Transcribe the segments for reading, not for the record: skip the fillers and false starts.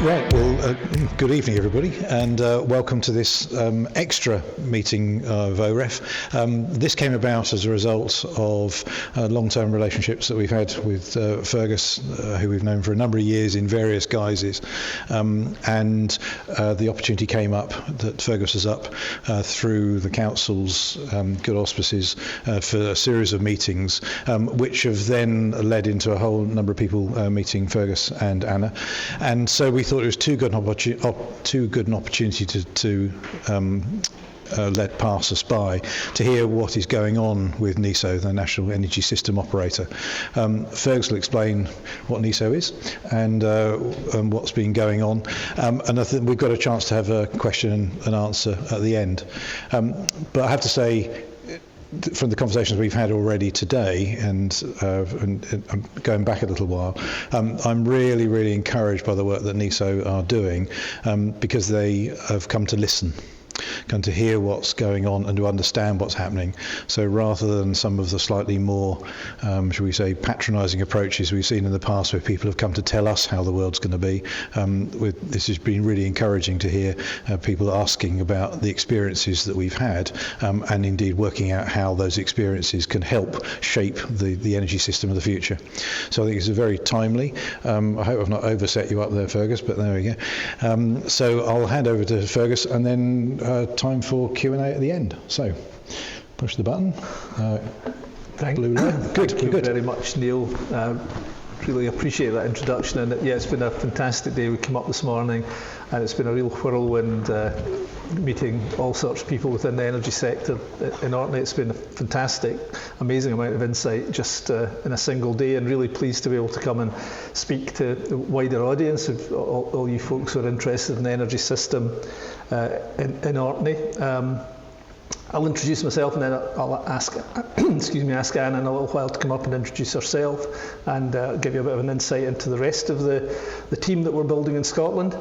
Right, well, good evening everybody, and welcome to this extra meeting of OREF. This came about as a result of long-term relationships that we've had with Fergus, who we've known for a number of years in various guises, and the opportunity came up that Fergus was up through the council's good auspices for a series of meetings, which have then led into a whole number of people meeting Fergus and Anna, and so we thought it was too good an opportunity to let pass us by to hear what is going on with NESO, the National Energy System Operator. Fergus will explain what NESO is and what's been going on, and I think we've got a chance to have a question and answer at the end. But I have to say, from the conversations we've had already today, and going back a little while, I'm really, really encouraged by the work that NESO are doing, because they have come to listen, come to hear what's going on and to understand what's happening. So rather than some of the slightly more, shall we say, patronising approaches we've seen in the past where people have come to tell us how the world's going to be, this has been really encouraging to hear people asking about the experiences that we've had, and indeed working out how those experiences can help shape the energy system of the future. So I think it's very timely. I hope I've not overset you up there, Fergus, but there we go. So I'll hand over to Fergus, and then time for Q&A at the end. So, push the button. Thank you very much, Neil. Really appreciate that introduction, and yeah, it's been a fantastic day. We came up this morning, and it's been a real whirlwind meeting all sorts of people within the energy sector in Orkney. It's been a fantastic, amazing amount of insight just in a single day, and really pleased to be able to come and speak to the wider audience of all you folks who are interested in the energy system in Orkney. I'll introduce myself, and then I'll ask, ask Anna in a little while to come up and introduce herself, and give you a bit of an insight into the rest of the team that we're building in Scotland.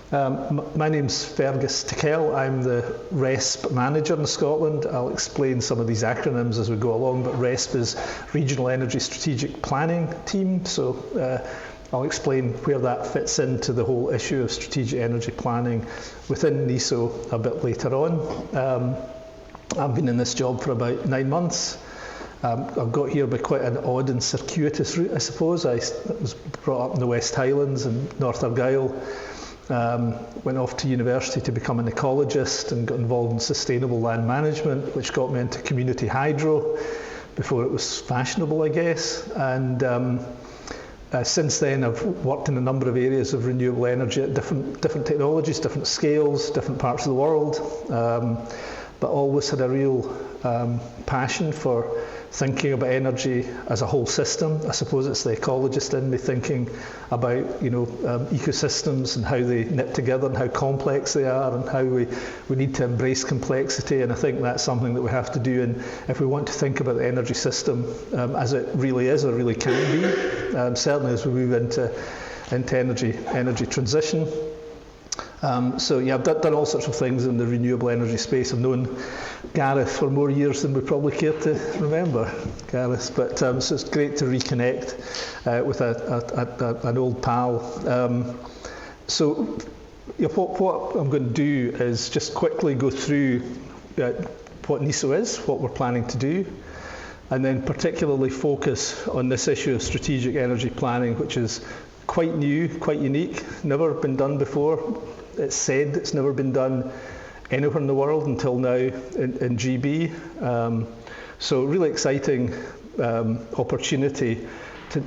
My name's Fergus Tickell. I'm the RESP manager in Scotland. I'll explain some of these acronyms as we go along, but RESP is Regional Energy Strategic Planning Team, so I'll explain where that fits into the whole issue of strategic energy planning within NESO a bit later on. I've been in this job for about 9 months. I've got here by quite an odd and circuitous route, I suppose. I was brought up in the West Highlands in North Argyll, went off to university to become an ecologist and got involved in sustainable land management, which got me into community hydro before it was fashionable, I guess. And since then, I've worked in a number of areas of renewable energy at different technologies, different scales, different parts of the world. But always had a real passion for thinking about energy as a whole system. I suppose it's the ecologist in me thinking about, ecosystems and how they knit together and how complex they are and how we need to embrace complexity. And I think that's something that we have to do, and if we want to think about the energy system as it really is or really can be, certainly as we move into energy transition. So yeah, I've done all sorts of things in the renewable energy space. I've known Gareth for more years than we probably care to remember, Gareth. But so it's great to reconnect with an old pal. So what I'm going to do is just quickly go through what NESO is, what we're planning to do, and then particularly focus on this issue of strategic energy planning, which is quite new, quite unique, never been done before. It's said it's never been done anywhere in the world until now in GB. So really exciting opportunity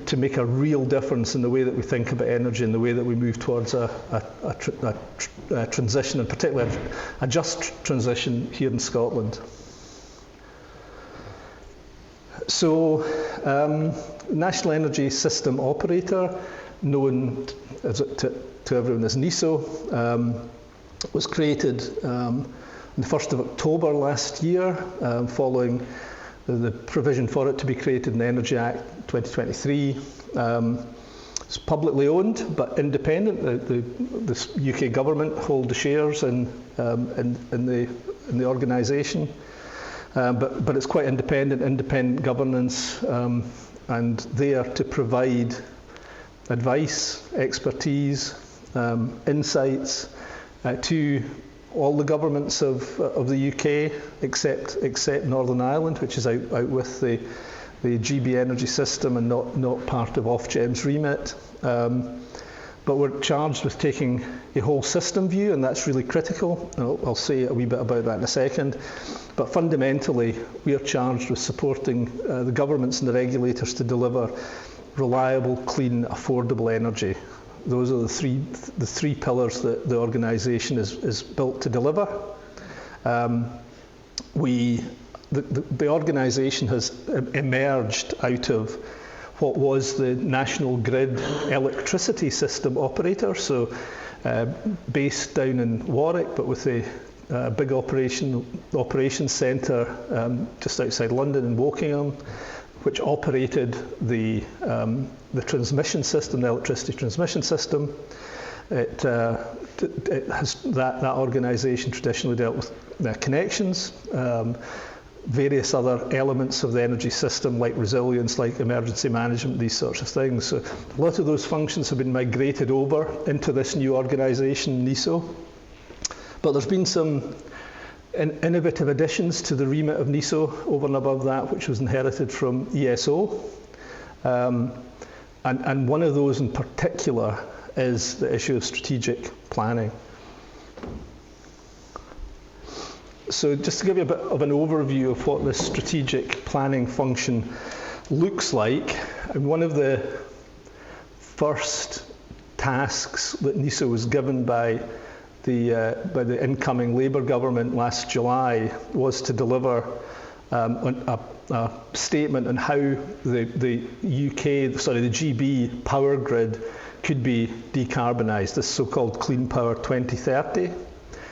to make a real difference in the way that we think about energy and the way that we move towards a transition, and particularly a just transition here in Scotland. So, National Energy System Operator, known to everyone as NESO, was created on the 1st of October last year, following the provision for it to be created in the Energy Act 2023. It's publicly owned but independent. The UK government hold the shares in the organisation, but it's quite independent governance, and there to provide advice, expertise, insights to all the governments of the UK except Northern Ireland, which is out with the GB energy system and not part of Ofgem's remit. But we're charged with taking a whole system view, and that's really critical. I'll say a wee bit about that in a second. But fundamentally, we are charged with supporting the governments and the regulators to deliver reliable, clean, affordable energy. Those are the three pillars that the organisation is built to deliver. The organisation has emerged out of what was the National Grid electricity system operator, so based down in Warwick, but with a big operations centre just outside London in Wokingham, which operated the transmission system, the electricity transmission system. It has that organisation traditionally dealt with connections, various other elements of the energy system like resilience, like emergency management, these sorts of things. So a lot of those functions have been migrated over into this new organisation, NESO. But there's been some innovative additions to the remit of NESO over and above that, which was inherited from ESO. And one of those in particular is the issue of strategic planning. So just to give you a bit of an overview of what this strategic planning function looks like, and one of the first tasks that NESO was given by the incoming Labour government last July was to deliver a statement on how the GB power grid could be decarbonised, this so-called Clean Power 2030.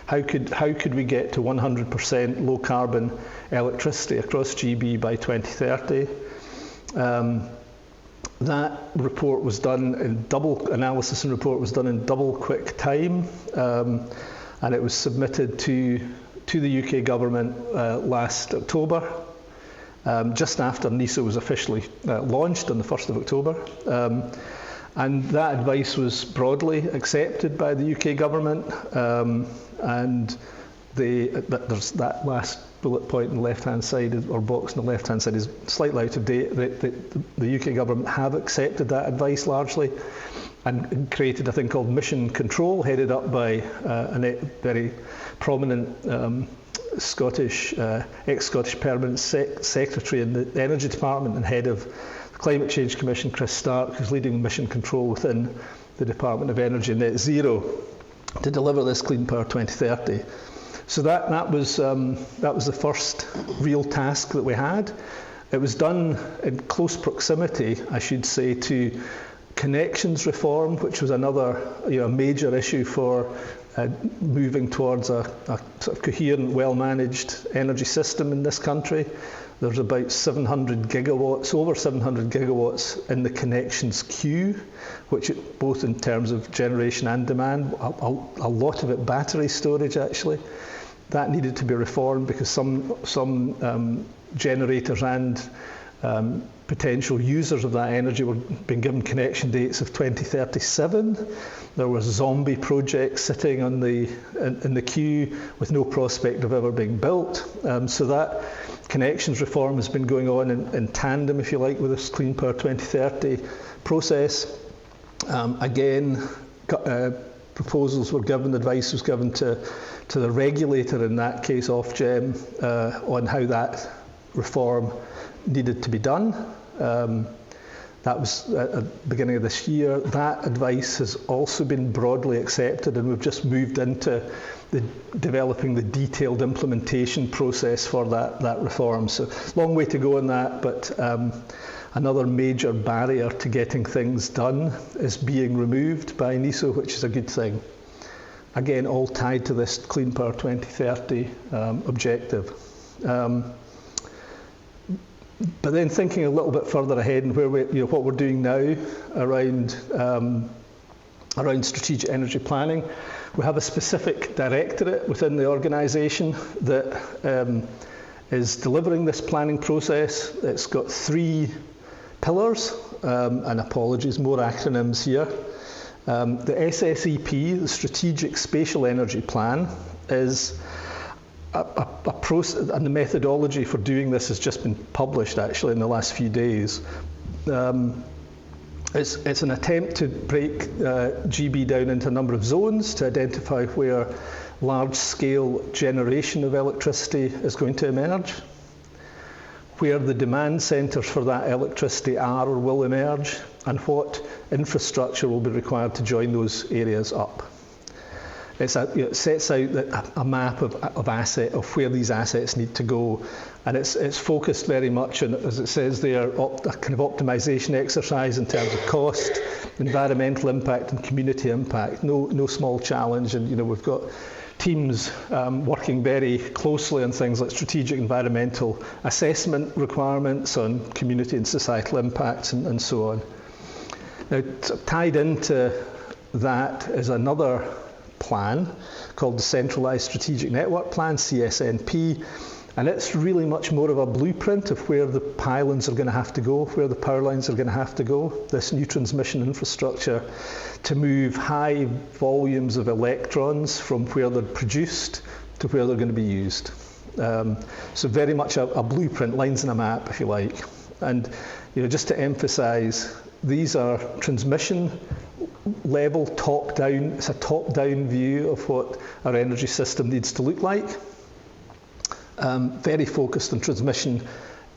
How could we get to 100% low carbon electricity across GB by 2030? That report was done in analysis and report was done in double quick time, and it was submitted to the UK government last October, just after NESO was officially launched on the 1st of October. And that advice was broadly accepted by the UK government, and there's that last bullet point on the left-hand side, or box on the left-hand side, is slightly out of date. The UK government have accepted that advice largely and created a thing called Mission Control, headed up by a very prominent ex-Scottish Permanent Secretary in the Energy Department and head of the Climate Change Commission, Chris Stark, who's leading Mission Control within the Department of Energy and Net Zero to deliver this Clean Power 2030. So that was the first real task that we had. It was done in close proximity, I should say, to connections reform, which was another major issue for moving towards a sort of coherent, well-managed energy system in this country. There's about 700 gigawatts, over 700 gigawatts in the connections queue, which both in terms of generation and demand, a lot of it battery storage actually. That needed to be reformed because some generators and potential users of that energy were being given connection dates of 2037. There were zombie projects sitting in the queue with no prospect of ever being built. So that connections reform has been going on in tandem, if you like, with this Clean Power 2030 process. Again, proposals were given, advice was given to the regulator, in that case Ofgem, on how that reform needed to be done. That was at the beginning of this year. That advice has also been broadly accepted, and we've just moved into developing the detailed implementation process for that reform. So long way to go on that, but another major barrier to getting things done is being removed by NESO, which is a good thing. Again, all tied to this Clean Power 2030 objective. But then thinking a little bit further ahead and where what we're doing now around strategic energy planning, we have a specific directorate within the organisation that is delivering this planning process. It's got 3 pillars, and apologies, more acronyms here. The SSEP, the Strategic Spatial Energy Plan, is a process, and the methodology for doing this has just been published actually in the last few days. It's an attempt to break GB down into a number of zones to identify where large-scale generation of electricity is going to emerge, where the demand centres for that electricity are or will emerge, and what infrastructure will be required to join those areas up. It sets out a map of where these assets need to go, and it's focused very much on, as it says there, a kind of optimisation exercise in terms of cost, environmental impact, and community impact. No small challenge, and we've got teams working very closely on things like strategic environmental assessment requirements, on community and societal impacts, and so on. Now, tied into that is another plan called the Centralised Strategic Network Plan, CSNP, and it's really much more of a blueprint of where the pylons are going to have to go, where the power lines are going to have to go, this new transmission infrastructure to move high volumes of electrons from where they're produced to where they're going to be used. So very much a blueprint, lines in a map, if you like. And just to emphasise, these are transmission level, top-down. It's a top-down view of what our energy system needs to look like. Very focused on transmission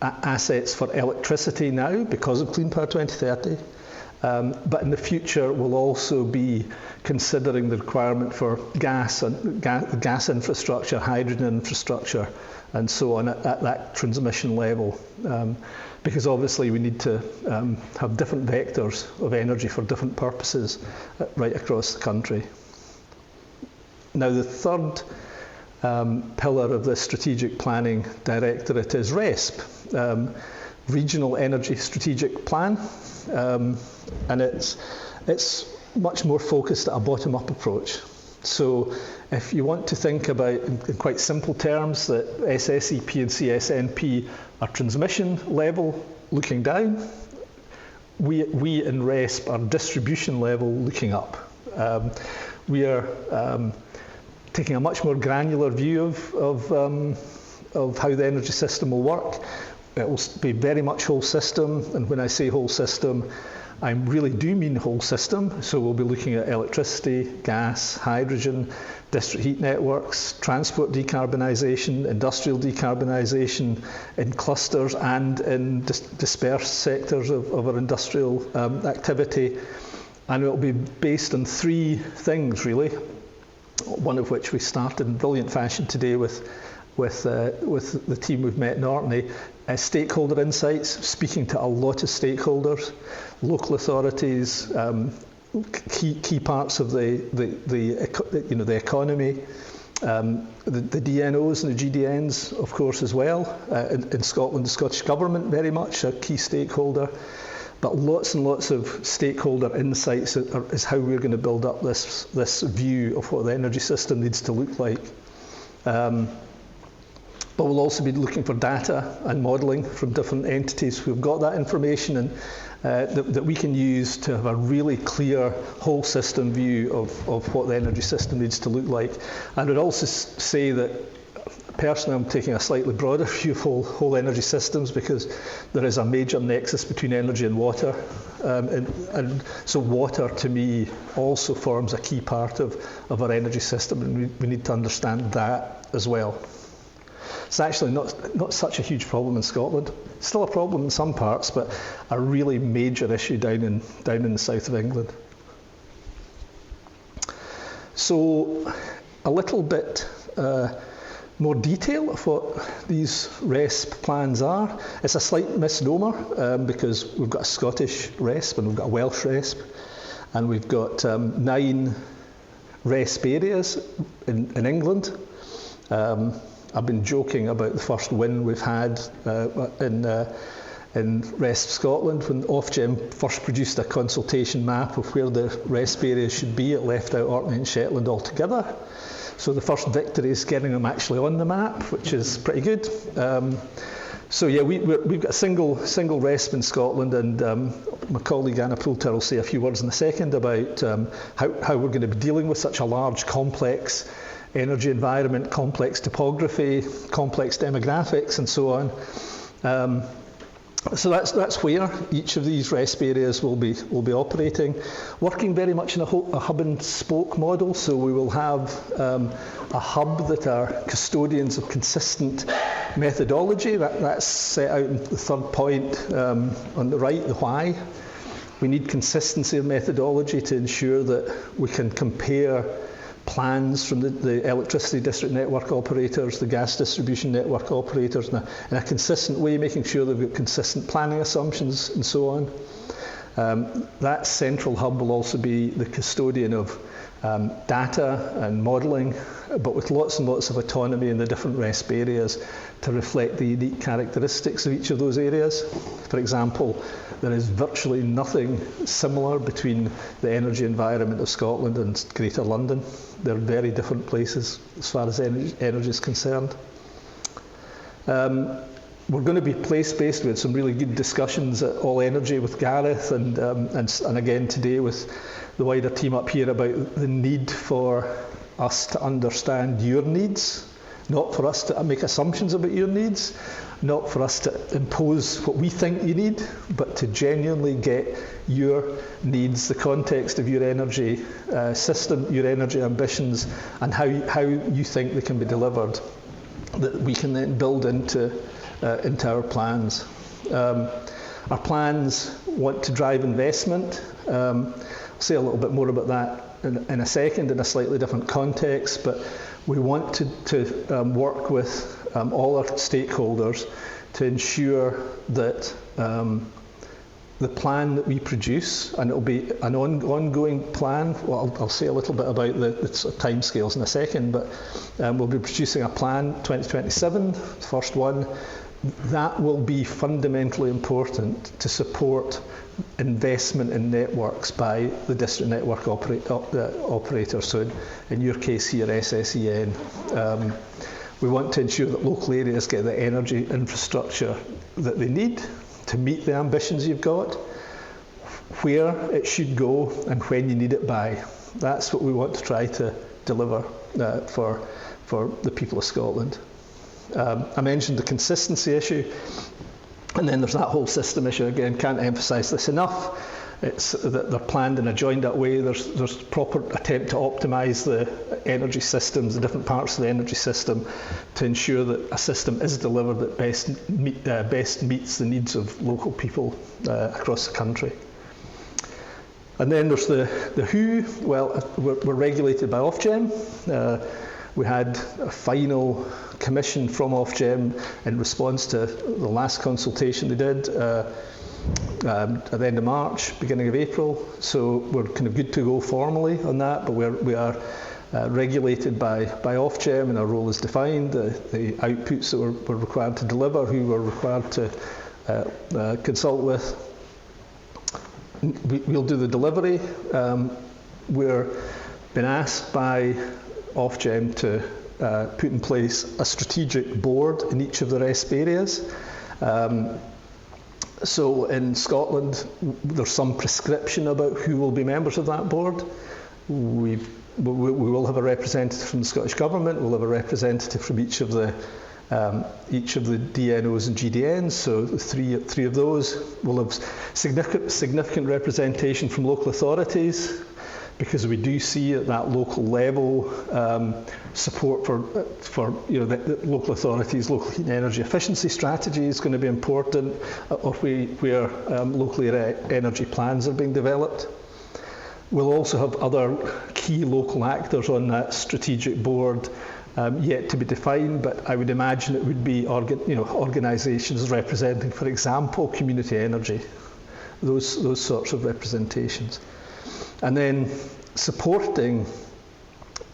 assets for electricity now because of Clean Power 2030. But in the future, we'll also be considering the requirement for gas infrastructure, hydrogen infrastructure, and so on at that transmission level. Because obviously we need to have different vectors of energy for different purposes right across the country. Now, the third pillar of this strategic planning directorate is RESP, Regional Energy Strategic Plan, and it's much more focused at a bottom-up approach. So if you want to think about, in quite simple terms, that SSEP and CSNP are transmission level looking down, we in RESP are distribution level looking up. We are taking a much more granular view of how the energy system will work. It will be very much whole system, and when I say whole system, I really do mean whole system. So we'll be looking at electricity, gas, hydrogen, district heat networks, transport decarbonisation, industrial decarbonisation in clusters and in dispersed sectors of our industrial activity. And it will be based on three things, really, one of which we started in brilliant fashion today with the team we've met in Orkney. Stakeholder insights, speaking to a lot of stakeholders, local authorities, key parts of the economy, the DNOs and the GDNs, of course, as well. In Scotland, the Scottish Government very much a key stakeholder, but lots and lots of stakeholder insights is how we're going to build up this view of what the energy system needs to look like. But we'll also be looking for data and modelling from different entities who've got that information and that we can use to have a really clear whole system view of what the energy system needs to look like. And I'd also say that personally I'm taking a slightly broader view of whole energy systems because there is a major nexus between energy and water. And so water to me also forms a key part of our energy system, and we need to understand that as well. It's actually not such a huge problem in Scotland. Still a problem in some parts, but a really major issue down in the south of England. So a little bit more detail of what these RESP plans are. It's a slight misnomer because we've got a Scottish RESP and we've got a Welsh RESP, and we've got 9 RESP areas in England. I've been joking about the first win we've had in RESP Scotland. When Ofgem first produced a consultation map of where the RESP areas should be, it left out Orkney and Shetland altogether. So the first victory is getting them actually on the map, which is pretty good. So yeah, we've got a single RESP in Scotland, and my colleague Anna Poulter will say a few words in a second about how we're going to be dealing with such a large, complex energy environment, complex topography, complex demographics, and so on. So that's where each of these RESP areas will be operating, working very much in a hub and spoke model. So we will have a hub that are custodians of consistent methodology. That's set out in the third point on the right, the why. We need consistency of methodology to ensure that we can compare plans from the electricity district network operators, the gas distribution network operators in a consistent way, making sure they've got consistent planning assumptions and so on. That central hub will also be the custodian of data and modelling, but with lots and lots of autonomy in the different RESP areas to reflect the unique characteristics of each of those areas. For example, there is virtually nothing similar between the energy environment of Scotland and Greater London. They're very different places as far as energy is concerned. We're going to be place-based. We had some really good discussions at All Energy with Gareth and again today with the wider team up here about the need for us to understand your needs, not for us to make assumptions about your needs, not for us to impose what we think you need, but to genuinely get your needs, the context of your energy system, your energy ambitions, and how you think they can be delivered, that we can then build into our plans. Our plans want to drive investment. I'll say a little bit more about that in a second in a slightly different context, but we want to work with all our stakeholders to ensure that the plan that we produce, and it'll be an ongoing plan. Well, I'll say a little bit about the timescales in a second, but we'll be producing a plan 2027, the first one. That will be fundamentally important to support investment in networks by the district network operator. So in your case here, SSEN. We want to ensure that local areas get the energy infrastructure that they need to meet the ambitions you've got, where it should go and when you need it by. That's what we want to try to deliver for the people of Scotland. I mentioned the consistency issue, and then there's that whole system issue. Again, can't emphasise this enough. It's that they're planned in a joined up way. There's proper attempt to optimise the energy systems, the different parts of the energy system, to ensure that a system is delivered that best meets the needs of local people across the country. And then there's the who. Well, we're regulated by Ofgem. We had a final commission from Ofgem in response to the last consultation they did at the end of March, beginning of April. So we're kind of good to go formally on that, but we are regulated by Ofgem, and our role is defined, the outputs that we're required to deliver, who we're required to consult with. We'll do the delivery. We're been asked by Ofgem to put in place a strategic board in each of the RESP areas. So in Scotland, there's some prescription about who will be members of that board. We will have a representative from the Scottish Government. We'll have a representative from each of the DNOs and GDNs. So three of those. We'll have significant representation from local authorities, because we do see at that local level support for the local authorities, local heat and energy efficiency strategy is going to be important, or where locally energy plans are being developed. We'll also have other key local actors on that strategic board yet to be defined, but I would imagine it would be organisations representing, for example, community energy, those sorts of representations. And then supporting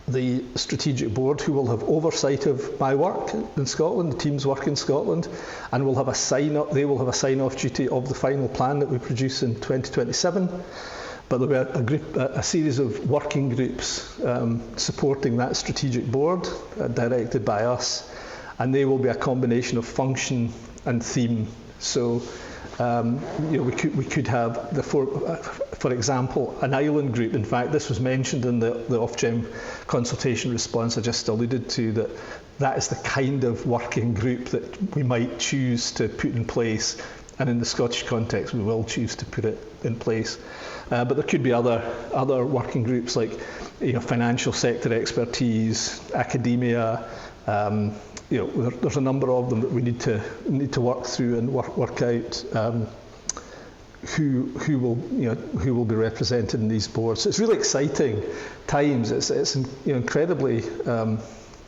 the strategic board, who will have oversight of my work in Scotland, the team's work in Scotland, and will have they will have a sign-off duty of the final plan that we produce in 2027. But there will be a series of working groups supporting that strategic board, directed by us, and they will be a combination of function and theme. So we could have, for example, an island group. In fact, this was mentioned in the Ofgem consultation response I just alluded to, that is the kind of working group that we might choose to put in place, and in the Scottish context we will choose to put it in place. But there could be other working groups like financial sector expertise, academia. There's a number of them that we need to work through and work out who will be represented in these boards. So it's really exciting times. It's incredibly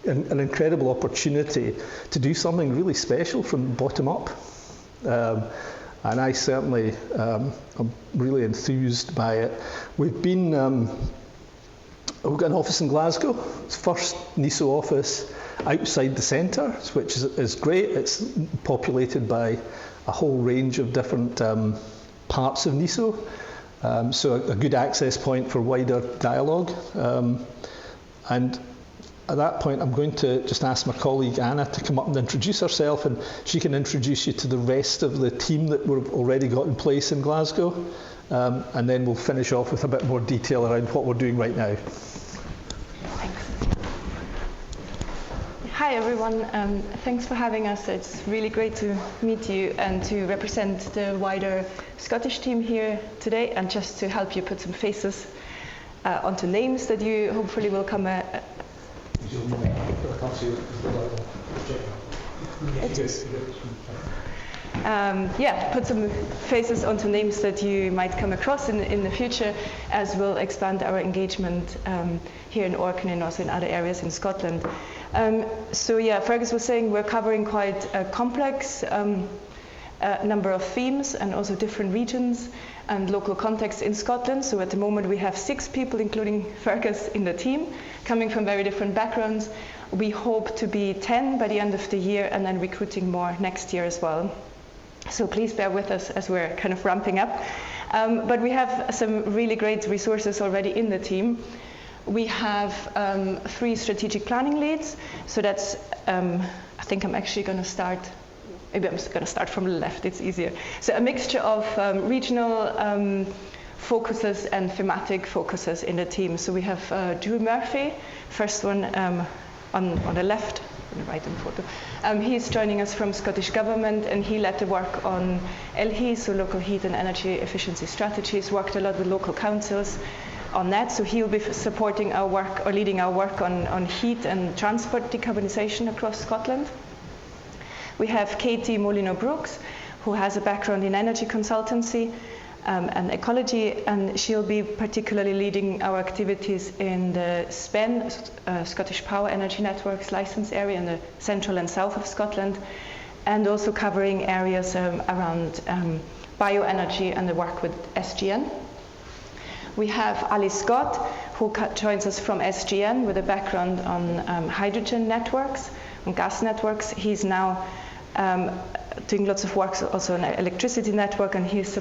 an incredible opportunity to do something really special from the bottom up. And I certainly am really enthused by it. We've got an office in Glasgow. It's the first NESO office outside the centre, which is great. It's populated by a whole range of different parts of NESO. So a good access point for wider dialogue. And at that point, I'm going to just ask my colleague Anna to come up and introduce herself, and she can introduce you to the rest of the team that we've already got in place in Glasgow. And then we'll finish off with a bit more detail around what we're doing right now. Hi everyone, thanks for having us. It's really great to meet you and to represent the wider Scottish team here today, and just to help you put some faces onto names that you hopefully will come put some faces onto names that you might come across in the future, as we'll expand our engagement here in Orkney and also in other areas in Scotland. Fergus was saying we're covering quite a complex number of themes and also different regions and local contexts in Scotland. So at the moment we have 6 people, including Fergus, in the team, coming from very different backgrounds. We hope to be 10 by the end of the year, and then recruiting more next year as well. So please bear with us as we're kind of ramping up. But we have some really great resources already in the team. We have 3 strategic planning leads. So that's, I think I'm actually going to start, maybe I'm just going to start from the left, it's easier. So a mixture of regional focuses and thematic focuses in the team. So we have Drew Murphy, first one on the left, on the right in the photo. He's joining us from Scottish Government, and he led the work on LHE, so local heat and energy efficiency strategies, worked a lot with local councils on that. So he'll be supporting our work, or leading our work on heat and transport decarbonisation across Scotland. We have Katie Molyneux-Brooks, who has a background in energy consultancy and ecology, and she'll be particularly leading our activities in the SPEN, Scottish Power Energy Networks licence area in the central and south of Scotland, and also covering areas around bioenergy and the work with SGN. We have Ali Scott, who joins us from SGN with a background on hydrogen networks, on gas networks. He's now doing lots of work also on electricity network, and he's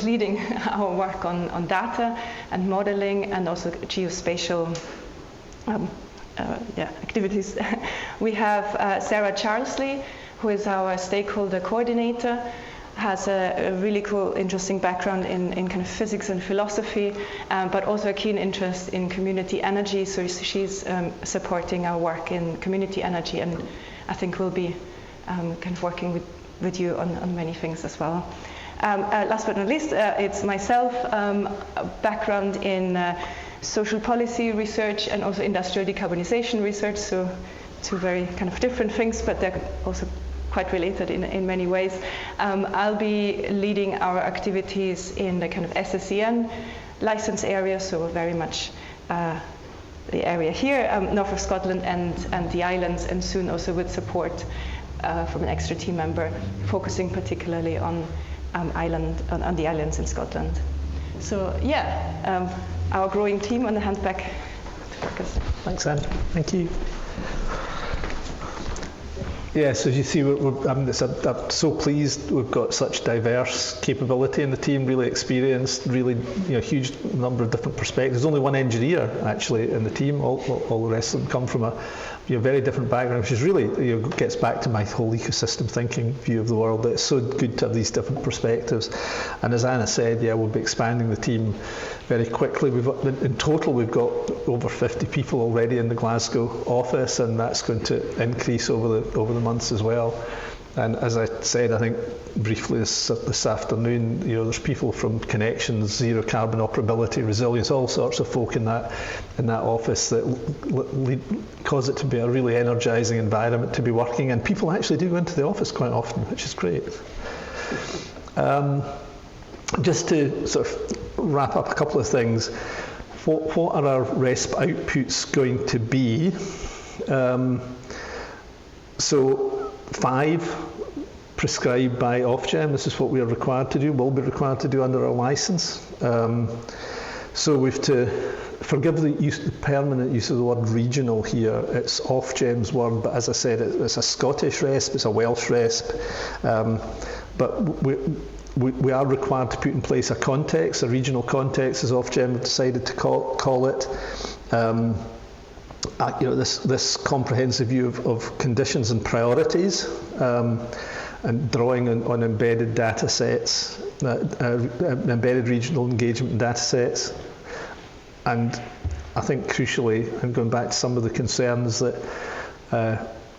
leading our work on data and modeling, and also geospatial activities. We have Sarah Charlesley, who is our stakeholder coordinator, has a really cool, interesting background in kind of physics and philosophy, but also a keen interest in community energy. So she's supporting our work in community energy, and I think we'll be kind of working with you on many things as well. Last but not least, it's myself, a background in social policy research and also industrial decarbonisation research, so 2 very kind of different things, but they're also quite related in many ways. I'll be leading our activities in the kind of SSEN license area, so very much the area here, north of Scotland and the islands, and soon also with support from an extra team member, focusing particularly on the islands in Scotland. So our growing team. On the hand back to Fergus. Thanks, Anne. Thank you. Yes, as you see, I'm so pleased we've got such diverse capability in the team, really experienced, really huge number of different perspectives. There's only one engineer actually in the team, all the rest of them come from a very different background, which is really gets back to my whole ecosystem thinking view of the world, that it's so good to have these different perspectives. And as Anna said, we'll be expanding the team very quickly. In total we've got over 50 people already in the Glasgow office, and that's going to increase over the months as well. And as I said, I think briefly this afternoon, there's people from connections, zero carbon operability, resilience, all sorts of folk in that office that cause it to be a really energising environment to be working. And people actually do go into the office quite often, which is great. Just to sort of wrap up a couple of things, what are our RESP outputs going to be? So 5 prescribed by Ofgem. This is what we are required to do, will be required to do under our licence. So we've to forgive the permanent use of the word regional here. It's Ofgem's word, but as I said, it's a Scottish RESP, it's a Welsh RESP. But we are required to put in place a context, a regional context, as Ofgem have decided to call it. This comprehensive view of conditions and priorities, and drawing on embedded data sets, embedded regional engagement data sets. And I think crucially, and going back to some of the concerns that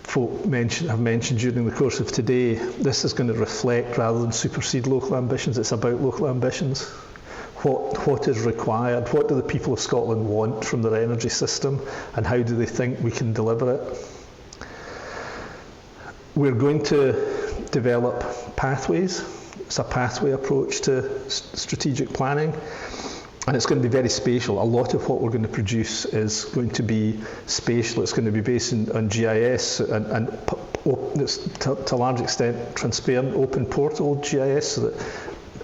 folk have mentioned during the course of today, this is going to reflect rather than supersede local ambitions. It's about local ambitions. What is required? What do the people of Scotland want from their energy system, and how do they think we can deliver it? We're going to develop pathways. It's a pathway approach to strategic planning, and it's going to be very spatial. A lot of what we're going to produce is going to be spatial. It's going to be based on GIS and to a large extent transparent, open portal GIS, so that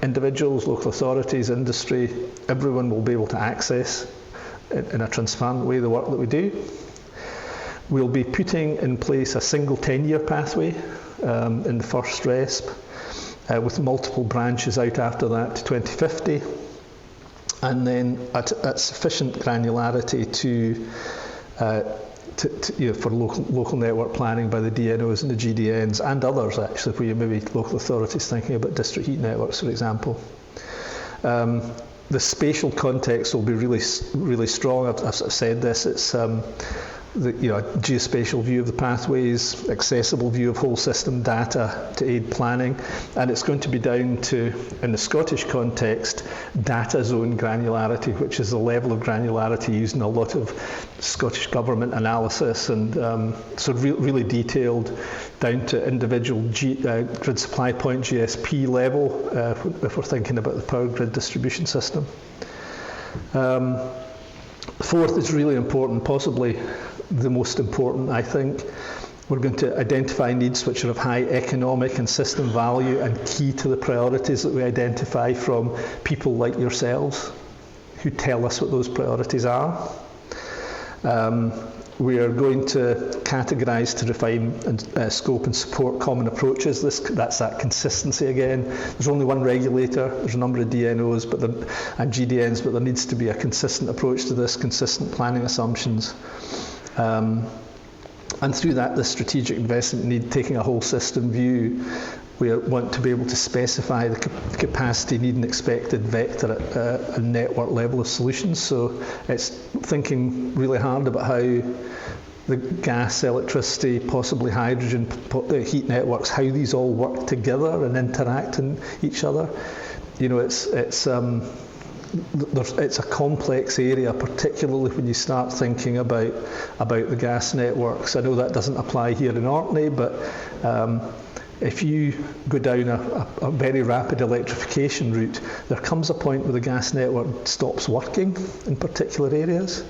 individuals, local authorities, industry, everyone will be able to access in a transparent way the work that we do. We'll be putting in place a single 10-year pathway in the first RESP, with multiple branches out after that to 2050, and then at sufficient granularity for local network planning by the DNOs and the GDNs and others, actually, where you maybe local authorities thinking about district heat networks, for example. The spatial context will be really strong. I've said this. It's the geospatial view of the pathways, accessible view of whole system data to aid planning, and it's going to be down to, in the Scottish context, data zone granularity, which is the level of granularity used in a lot of Scottish government analysis, and really detailed down to individual grid supply point GSP level, if we're thinking about the power grid distribution system. Fourth is really important, possibly the most important, I think. We're going to identify needs which are of high economic and system value and key to the priorities that we identify from people like yourselves who tell us what those priorities are. We are going to categorise to refine and scope and support common approaches. That's that consistency again. There's only one regulator, there's a number of DNOs and GDNs, but there needs to be a consistent approach to this, consistent planning assumptions. And through that, the strategic investment need, taking a whole system view, we want to be able to specify the capacity, need and expected vector at a network level of solutions. So it's thinking really hard about how the gas, electricity, possibly hydrogen, heat networks, how these all work together and interact in each other. It's a complex area, particularly when you start thinking about the gas networks. I know that doesn't apply here in Orkney, but if you go down a very rapid electrification route, there comes a point where the gas network stops working in particular areas.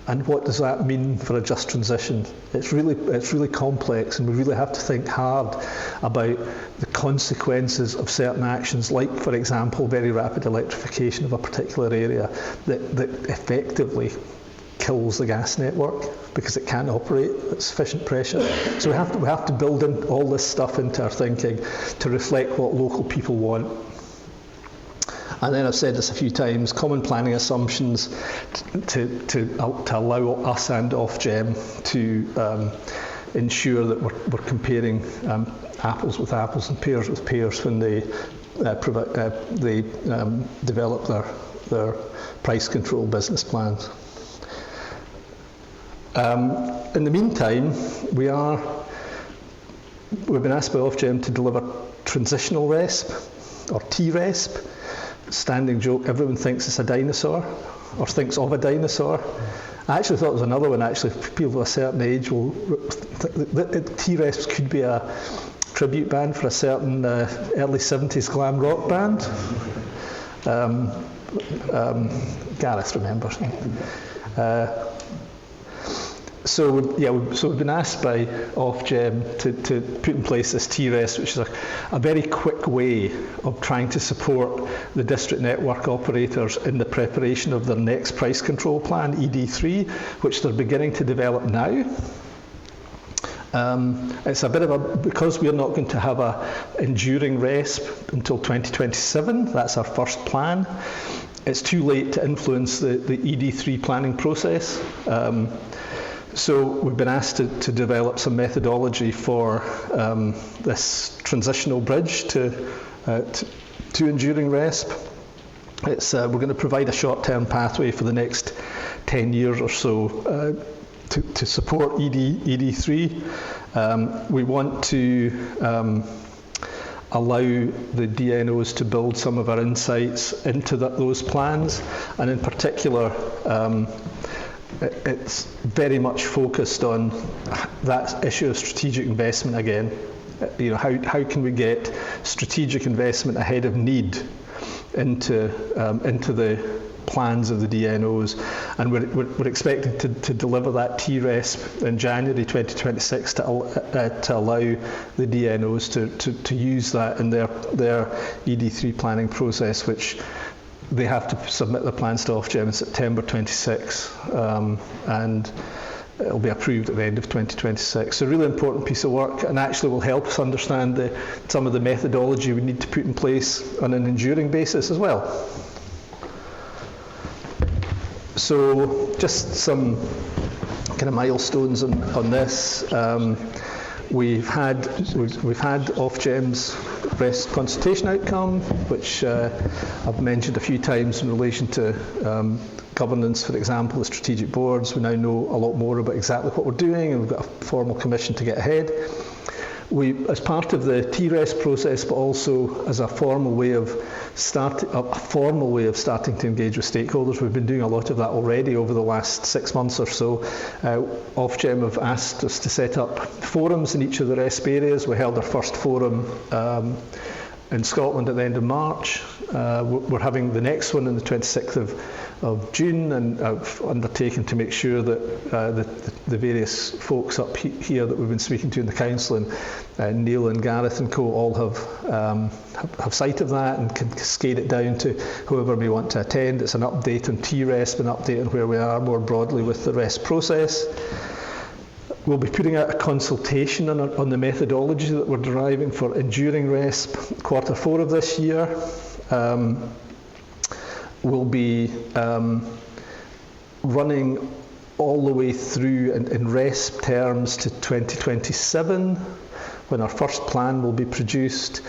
And what does that mean for a just transition? It's really complex, and we really have to think hard about the consequences of certain actions, like, for example, very rapid electrification of a particular area that effectively kills the gas network because it can't operate at sufficient pressure. So we have to build in all this stuff into our thinking to reflect what local people want. And then I've said this a few times, common planning assumptions to allow us and Ofgem to ensure that we're comparing apples with apples and pears with pears when they develop their price control business plans. In the meantime, we've been asked by Ofgem to deliver transitional RESP, or TRESP. Standing joke, everyone thinks it's a dinosaur, or thinks of a dinosaur. I actually thought there was another one, actually, people of a certain age will TRESP could be a tribute band for a certain early 70s glam rock band. Gareth remembers. So we've been asked by Ofgem to put in place this TRESP, which is a very quick way of trying to support the district network operators in the preparation of their next price control plan, ED3, which they're beginning to develop now. It's a bit of because we're not going to have a enduring RESP until 2027, that's our first plan, it's too late to influence the ED3 planning process. So we've been asked to develop some methodology for this transitional bridge to enduring RESP. We're going to provide a short-term pathway for the next 10 years or so to support ED3. We want to allow the DNOs to build some of our insights into those plans, and in particular it's very much focused on that issue of strategic investment again. You know, how can we get strategic investment ahead of need into the plans of the DNOs, and we're expecting to deliver that TRESP in January 2026 to allow the DNOs to use that in their ED3 planning process, which they have to submit their plans to Ofgem in September 26, and it'll be approved at the end of 2026. So a really important piece of work, and actually will help us understand some of the methodology we need to put in place on an enduring basis as well. So just some kind of milestones on this. We've had Ofgem's RESP consultation outcome, which I've mentioned a few times in relation to governance, for example, the strategic boards. We now know a lot more about exactly what we're doing, and we've got a formal commission to get ahead. As part of the TRESP process, but also as a formal way of starting to engage with stakeholders, we've been doing a lot of that already over the last 6 months or so. Ofgem have asked us to set up forums in each of the RESP areas. We held our first forum in Scotland at the end of March. We're having the next one on the 26th of June, and I've undertaken to make sure that the various folks up here that we've been speaking to in the council, and Neil and Gareth and co, all have sight of that and can cascade it down to whoever may want to attend. It's an update on TRESP, an update on where we are more broadly with the RESP process. We'll be putting out a consultation on the methodology that we're deriving for enduring RESP Q4 of this year. We'll be running all the way through in RESP terms to 2027, when our first plan will be produced.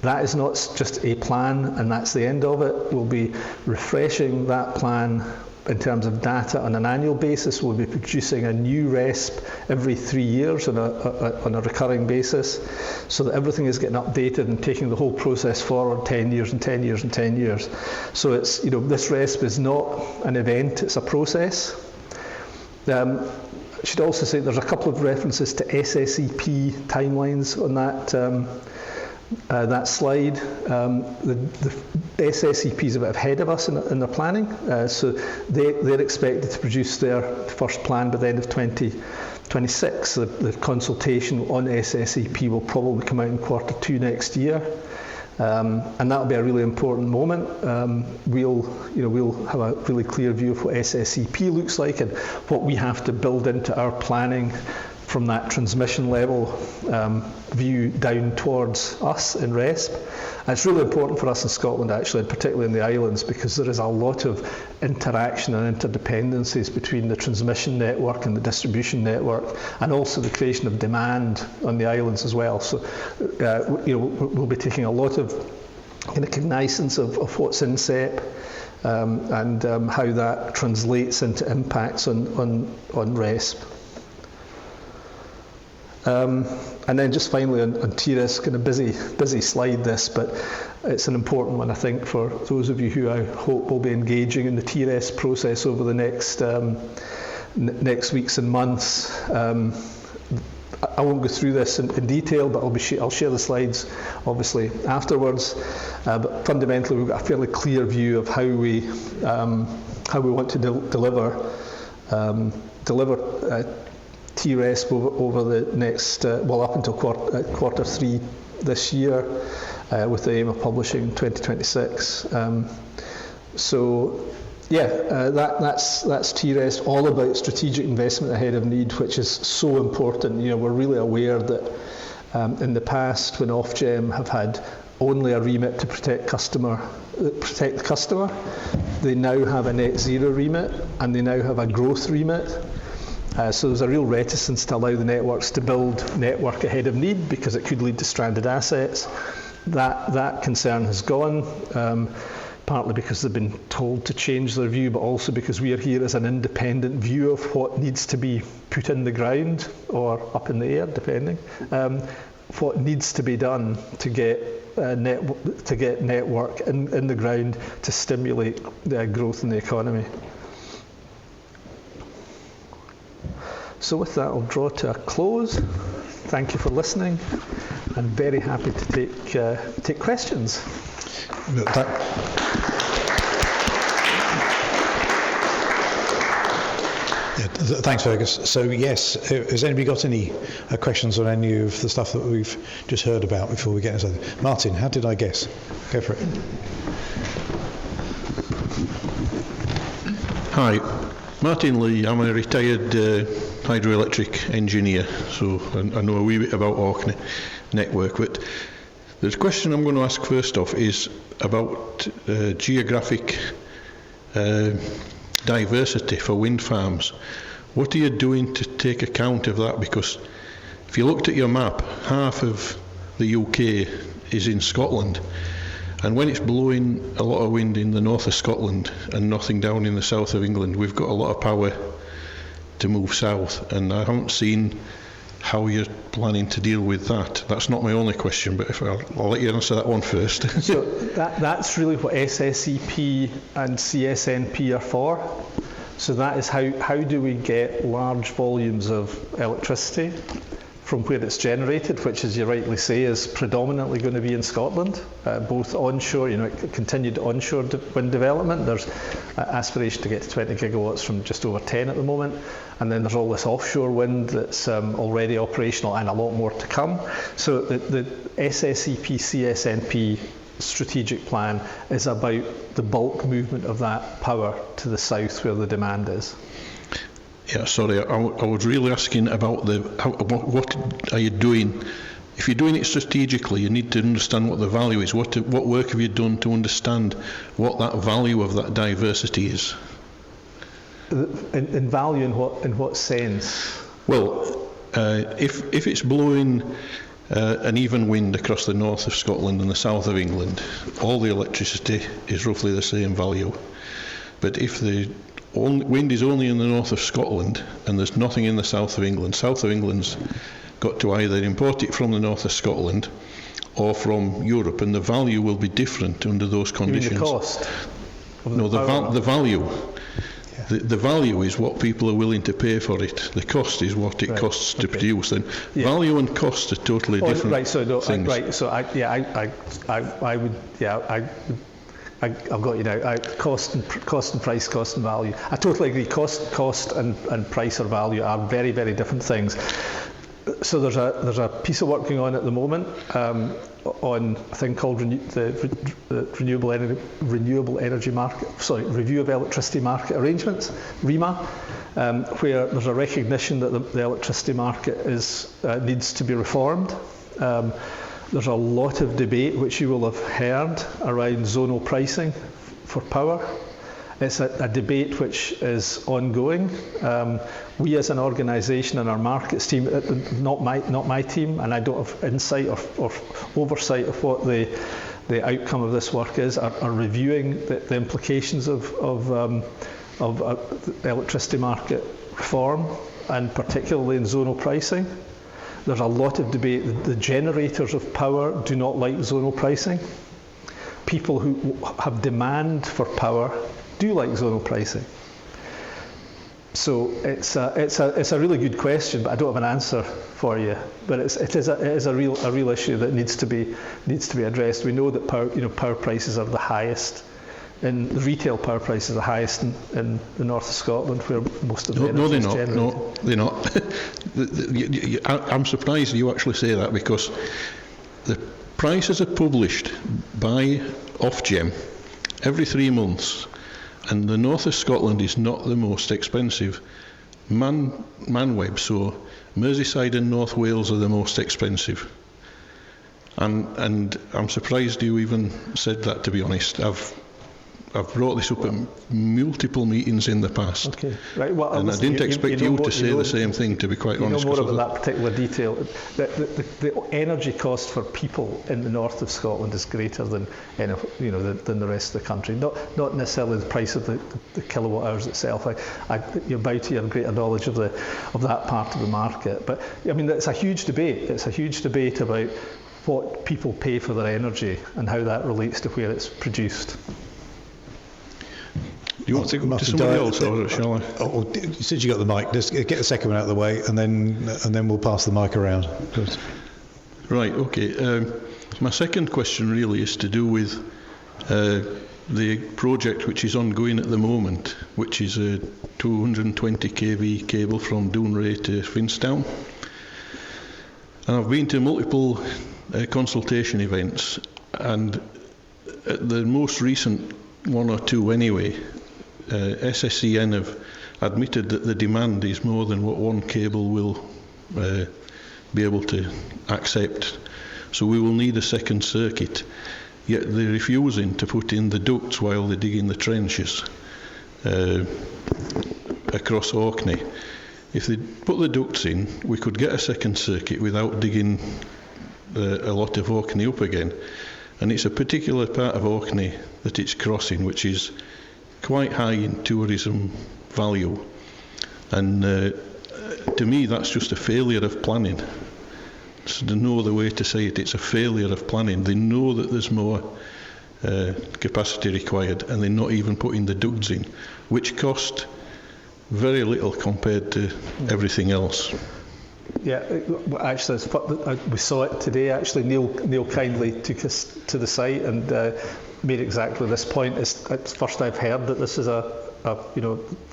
That is not just a plan and that's the end of it. We'll be refreshing that plan in terms of data on an annual basis. We'll be producing a new RESP every 3 years on a recurring basis, so that everything is getting updated and taking the whole process forward 10 years and 10 years and 10 years. So it's, you know, this RESP is not an event, it's a process. I should also say there's a couple of references to SSEP timelines on that slide. The SSEP is a bit ahead of us in their planning, so they're expected to produce their first plan by the end of 2026. The consultation on SSEP will probably come out in Q2 next year. And that'll be a really important moment. We'll have a really clear view of what SSEP looks like and what we have to build into our planning from that transmission level view down towards us in RESP. And it's really important for us in Scotland actually, and particularly in the islands, because there is a lot of interaction and interdependencies between the transmission network and the distribution network, and also the creation of demand on the islands as well. So we'll be taking a lot of kind of cognizance of what's in SEP and how that translates into impacts on RESP. And then just finally on TRISC, kind of busy slide this, but it's an important one I think for those of you who I hope will be engaging in the TRISC process over the next weeks and months. I won't go through this in detail, but I'll share the slides obviously afterwards. But fundamentally, we've got a fairly clear view of how we want to deliver TRESP over the next, up until quarter 3 this year, with the aim of publishing 2026. That's TRESP, all about strategic investment ahead of need, which is so important. We're really aware that in the past, when Ofgem have had only a remit to protect the customer, they now have a net zero remit, and they now have a growth remit. So there's a real reticence to allow the networks to build network ahead of need because it could lead to stranded assets. That concern has gone, partly because they've been told to change their view, but also because we are here as an independent view of what needs to be put in the ground or up in the air, depending, what needs to be done to get network in the ground to stimulate the growth in the economy. So with that, I'll draw to a close. Thank you for listening. I'm very happy to take questions. Thanks, Fergus. So yes, has anybody got any questions on any of the stuff that we've just heard about before we get into it? Martin, how did I guess? Go for it. Hi, Martin Lee. I'm a retired hydroelectric engineer, so I know a wee bit about Orkney network. But the question I'm going to ask first off is about geographic diversity for wind farms. What are you doing to take account of that? Because if you looked at your map, half of the UK is in Scotland, and when it's blowing a lot of wind in the north of Scotland and nothing down in the south of England, we've got a lot of power to move south, and I haven't seen how you're planning to deal with that. That's not my only question, but if I'll let you answer that one first. So that's really what SSEP and CSNP are for. So that is how do we get large volumes of electricity from where it's generated, which, as you rightly say, is predominantly going to be in Scotland, both onshore, continued onshore wind development. There's aspiration to get to 20 gigawatts from just over 10 at the moment. And then there's all this offshore wind that's already operational and a lot more to come. So the SSEP, CSNP strategic plan is about the bulk movement of that power to the south where the demand is. Yeah, sorry, I was really asking about what are you doing? If you're doing it strategically, you need to understand what the value is. What work have you done to understand what that value of that diversity is? In value, in what sense? Well, if it's blowing an even wind across the north of Scotland and the south of England, all the electricity is roughly the same value. But if the wind is only in the north of Scotland and there's nothing in the south of England, south of England's got to either import it from the north of Scotland or from Europe, and the value will be different under those conditions. You mean the cost? No, the value. The value is what people are willing to pay for it. The cost is what it costs to produce. And value and cost are totally different things. I've got you now. Cost and price, cost and value. I totally agree. Cost and price or value are very, very different things. So there's a piece of work going on at the moment on a thing called the renewable energy market. Sorry, review of electricity market arrangements, REMA, where there's a recognition that the electricity market needs to be reformed. There's a lot of debate, which you will have heard, around zonal pricing for power. It's a debate which is ongoing. We as an organisation and our markets team, not my team, and I don't have insight or oversight of what the outcome of this work is, are reviewing the implications of electricity market reform, and particularly in zonal pricing. There's a lot of debate. The generators of power do not like zonal pricing. People who have demand for power do like zonal pricing. So it's a really good question, but I don't have an answer for you. But it is a real issue that needs to be addressed. We know that power prices are the highest, and the retail power prices are the highest in the north of Scotland, where most of the energy is generated. No, they're not. I'm surprised you actually say that, because the prices are published by Ofgem every 3 months, and the north of Scotland is not the most expensive. Manweb, so Merseyside and North Wales are the most expensive. And I'm surprised you even said that, to be honest. I've brought this up at multiple meetings in the past. Okay. Right. Well, and I didn't expect you to say the same thing, to be quite honest. You know more about that particular detail. The energy cost for people in the north of Scotland is greater than the rest of the country. Not necessarily the price of the kilowatt hours itself. You're bound to have greater knowledge of that part of the market. But I mean, it's a huge debate. It's a huge debate about what people pay for their energy and how that relates to where it's produced. Do you want to go to somebody else, or shall I? Since you got the mic, just get the second one out of the way, and then we'll pass the mic around. Right. Okay. My second question really is to do with the project which is ongoing at the moment, which is a 220 kV cable from Dounreay to Finstown. And I've been to multiple consultation events, and at the most recent one or two anyway, SSEN have admitted that the demand is more than what one cable will be able to accept. So we will need a second circuit. Yet they're refusing to put in the ducts while they're digging the trenches across Orkney. If they put the ducts in, we could get a second circuit without digging a lot of Orkney up again. And it's a particular part of Orkney that it's crossing, which is quite high in tourism value. And to me, that's just a failure of planning. So there's no other way to say it. It's a failure of planning. They know that there's more capacity required, and they're not even putting the ducts in, which cost very little compared to everything else. Yeah, actually, we saw it today. Actually, Neil kindly took us to the site and made exactly this point. It's first I've heard that this is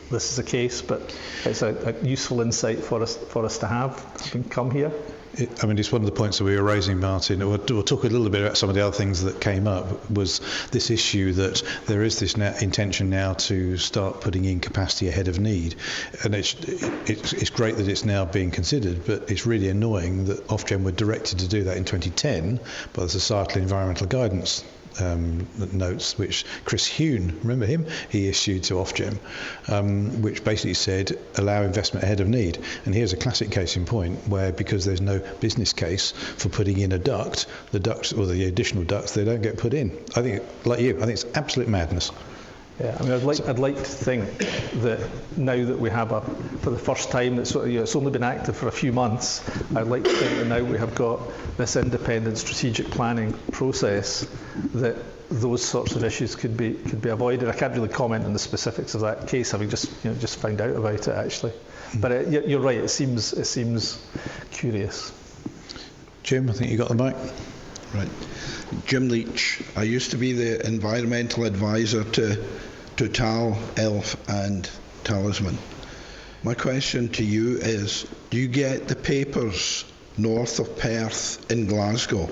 this is a case, but it's a useful insight for us to have. Come here. It's one of the points that we were raising, Martin. We'll talk a little bit about some of the other things that came up. Was this issue that there is this intention now to start putting in capacity ahead of need, and it's great that it's now being considered, but it's really annoying that Ofgem were directed to do that in 2010 by the Societal Environmental Guidance notes, which Chris Huhne, remember him, he issued to Ofgem, which basically said allow investment ahead of need. And here's a classic case in point where, because there's no business case for putting in a duct, the ducts or the additional ducts, they don't get put in. I think, like you, I think it's absolute madness. Yeah, I mean, I'd like to think that now that we have for the first time, it's only been active for a few months, I'd like to think that now we have got this independent strategic planning process, that those sorts of issues could be avoided. I can't really comment on the specifics of that case, having just found out about it actually. But you're right, it seems curious. Jim, I think you got the mic. Right. Jim Leach. I used to be the environmental advisor to Total, ELF and Talisman. My question to you is, do you get the papers north of Perth in Glasgow?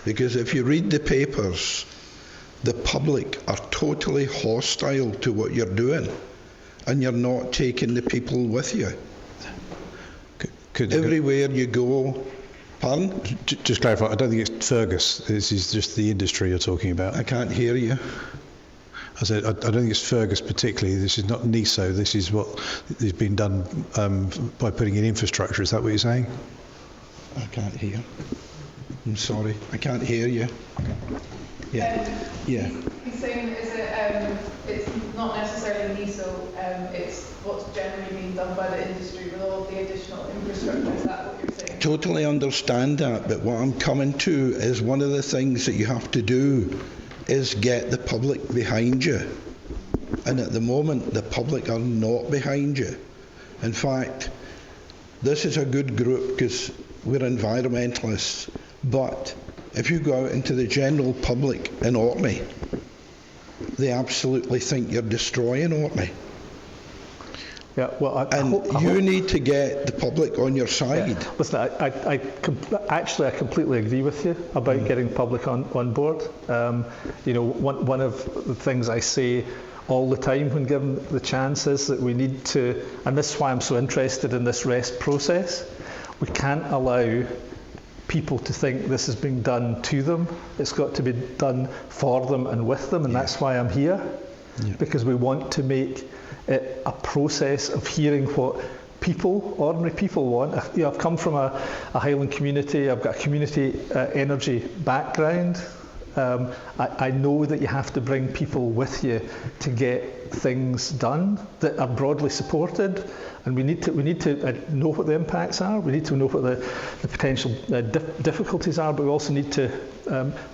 Because if you read the papers, the public are totally hostile to what you're doing, and you're not taking the people with you. Everywhere you go. Pardon? Just clarify, I don't think it's Fergus. This is just the industry you're talking about. I can't hear you. I said, I don't think it's Fergus particularly. This is not NESO. This is what has been done by putting in infrastructure. Is that what you're saying? I can't hear. I'm sorry. I can't hear you. Yeah. Yeah. He's saying it's not necessarily NESO, it's what's generally being done by the industry with all of the additional infrastructure. Is that what you're saying? Totally understand that, but what I'm coming to is one of the things that you have to do is get the public behind you. And at the moment, the public are not behind you. In fact, this is a good group because we're environmentalists, but if you go out into the general public in Orkney, they absolutely think you're destroying Orkney. Yeah, well, you need to get the public on your side. Yeah. Listen, I completely agree with you about getting public on board. You know, one of the things I say all the time when given the chance is that we need to, and this is why I'm so interested in this REST process, we can't allow people to think this is being done to them. It's got to be done for them and with them, and that's why I'm here, because we want to make it a process of hearing what people, ordinary people want. You know, I've come from a Highland community, I've got a community energy background. I know that you have to bring people with you to get things done that are broadly supported, and we need to know what the impacts are. We need to know what the potential difficulties are, but we also need to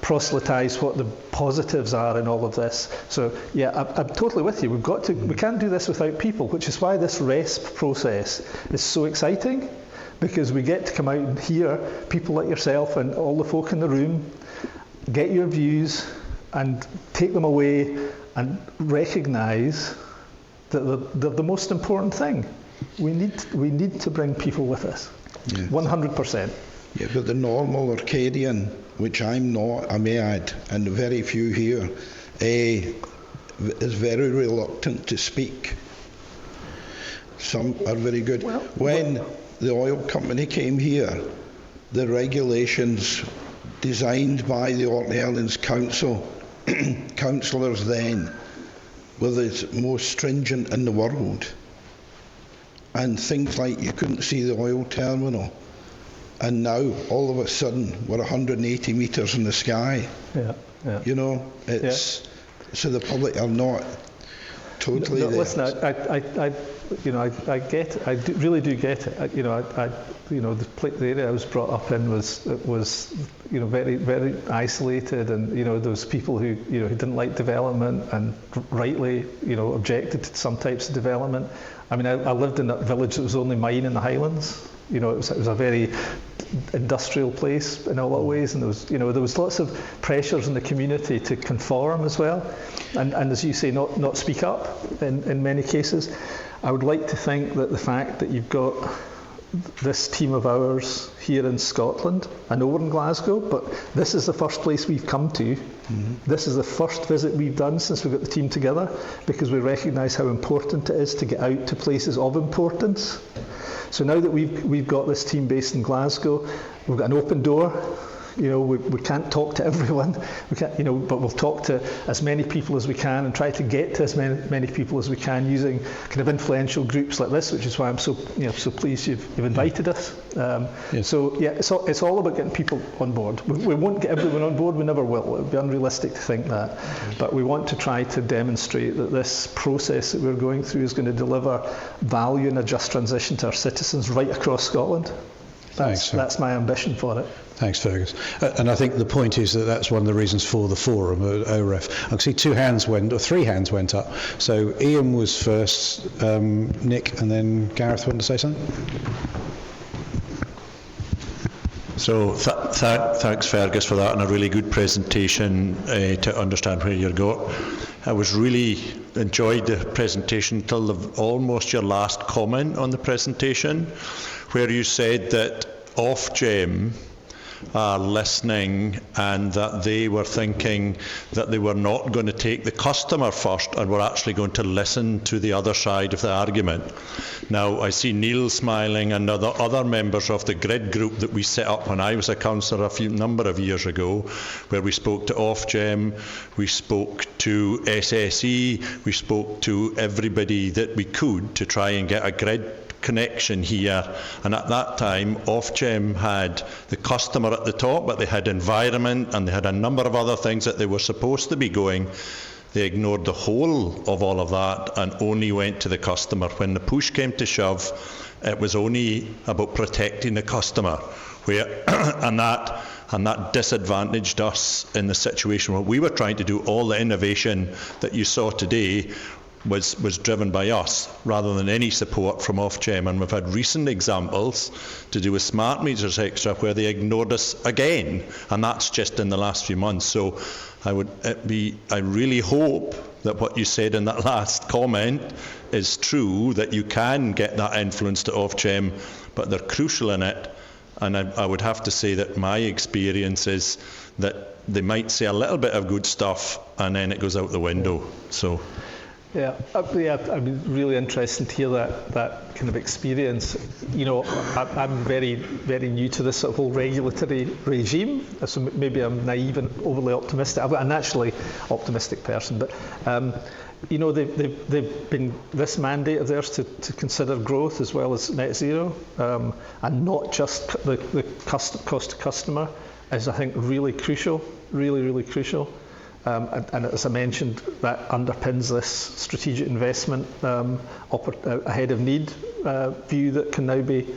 proselytise what the positives are in all of this. So yeah, I'm totally with you. We can't do this without people, which is why this RESP process is so exciting, because we get to come out and hear people like yourself and all the folk in the room, get your views and take them away and recognise that they're the most important thing. We need to bring people with us. Yes. 100%. Yeah, but the normal Orcadian, which I'm not, I may add, and very few here, is very reluctant to speak. Some are very good. When the oil company came here, the regulations designed by the Orkney Islands Council, councillors then, were the most stringent in the world. And things like you couldn't see the oil terminal. And now, all of a sudden, we're 180 metres in the sky. Yeah. You know, it's so the public are not totally there. Listen, I get it. I really do get it. The area I was brought up in was very, very isolated, and those people who who didn't like development and rightly objected to some types of development. I mean, I lived in a village that was only mine in the Highlands. It was a very industrial place in a lot of ways, and there was lots of pressures in the community to conform as well, and as you say, not speak up in many cases. I would like to think that the fact that you've got this team of ours here in Scotland, I know we're in Glasgow, but this is the first place we've come to. Mm-hmm. This is the first visit we've done since we got the team together, because we recognise how important it is to get out to places of importance. So now that we've got this team based in Glasgow, we've got an open door. We can't talk to everyone. We can't, but we'll talk to as many people as we can and try to get to as many people as we can using kind of influential groups like this, which is why I'm so pleased you've invited us. Yes. So yeah, it's all about getting people on board. We won't get everyone on board. We never will. It would be unrealistic to think that. But we want to try to demonstrate that this process that we're going through is going to deliver value and a just transition to our citizens right across Scotland. That's my ambition for it. Thanks, Fergus. And I think the point is that that's one of the reasons for the forum at OREF. I can see 3 hands went up. So Ian was first, Nick, and then Gareth wanted to say something? So thanks Fergus for that, and a really good presentation to understand where you're going. I was really enjoyed the presentation till almost your last comment on the presentation, where you said that Ofgem are listening and that they were thinking that they were not going to take the customer first and were actually going to listen to the other side of the argument. Now, I see Neil smiling and other members of the grid group that we set up when I was a councillor a number of years ago, where we spoke to Ofgem, we spoke to SSE, we spoke to everybody that we could to try and get a grid connection here, and at that time Ofgem had the customer at the top, but they had environment and they had a number of other things that they were supposed to be going. They ignored the whole of all of that and only went to the customer. When the push came to shove, it was only about protecting the customer, and that disadvantaged us in the situation where we were trying to do all the innovation that you saw today was driven by us rather than any support from Ofgem. And we've had recent examples to do with smart meters extra where they ignored us again, and that's just in the last few months. So I really hope that what you said in that last comment is true, that you can get that influence to Ofgem, but they're crucial in it. And I would have to say that my experience is that they might say a little bit of good stuff and then it goes out the window. So. Yeah, I'd be really interested to hear that kind of experience. You know, I'm very, very new to this sort of whole regulatory regime, so maybe I'm naive and overly optimistic. I'm a naturally optimistic person, but you know, they've been this mandate of theirs to consider growth as well as net zero, and not just the cost to customer is, I think, really crucial, really crucial. And as I mentioned, that underpins this strategic investment ahead of need view that can now be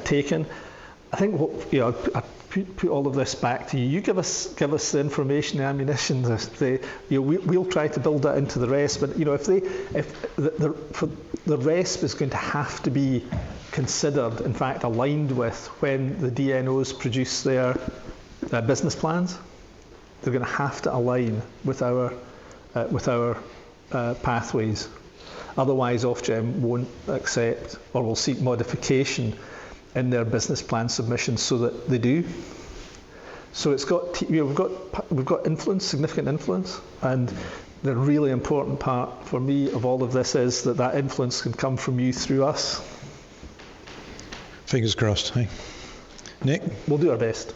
taken. I think I put all of this back to you. You give us the information, the ammunition. We'll try to build that into the RESP. But you know, if the RESP is going to have to be considered, in fact, aligned with when the DNOs produce their business plans. They're going to have to align with our pathways. Otherwise, Ofgem won't accept or will seek modification in their business plan submissions so that they do. So it's got we've got influence, significant influence, and the really important part for me of all of this is that influence can come from you through us. Fingers crossed. Hey, Nick, we'll do our best.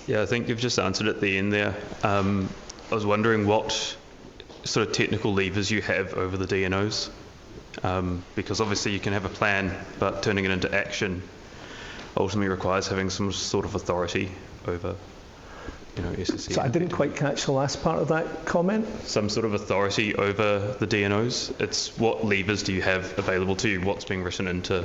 Yeah, I think you've just answered at the end there. I was wondering what sort of technical levers you have over the DNOs, because obviously you can have a plan, but turning it into action ultimately requires having some sort of authority over, SSE. So I didn't quite catch the last part of that comment. Some sort of authority over the DNOs. It's what levers do you have available to you? What's being written into,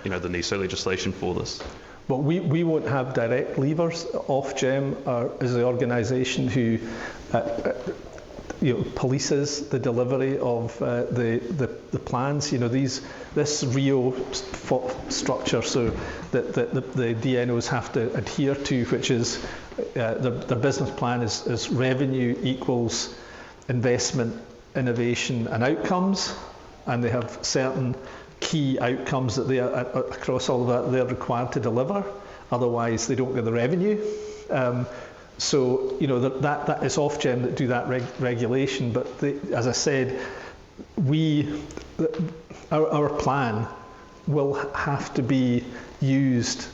the NESO legislation for this? Well, we won't have direct levers. Ofgem is the organisation who polices the delivery of the plans. This RIO structure, so that the DNOs have to adhere to, which is their business plan is revenue equals investment, innovation, and outcomes, and they have certain key outcomes that they are across all of that they're required to deliver, otherwise they don't get the revenue. So that is Ofgem that do that regulation, but as I said, our plan will have to be used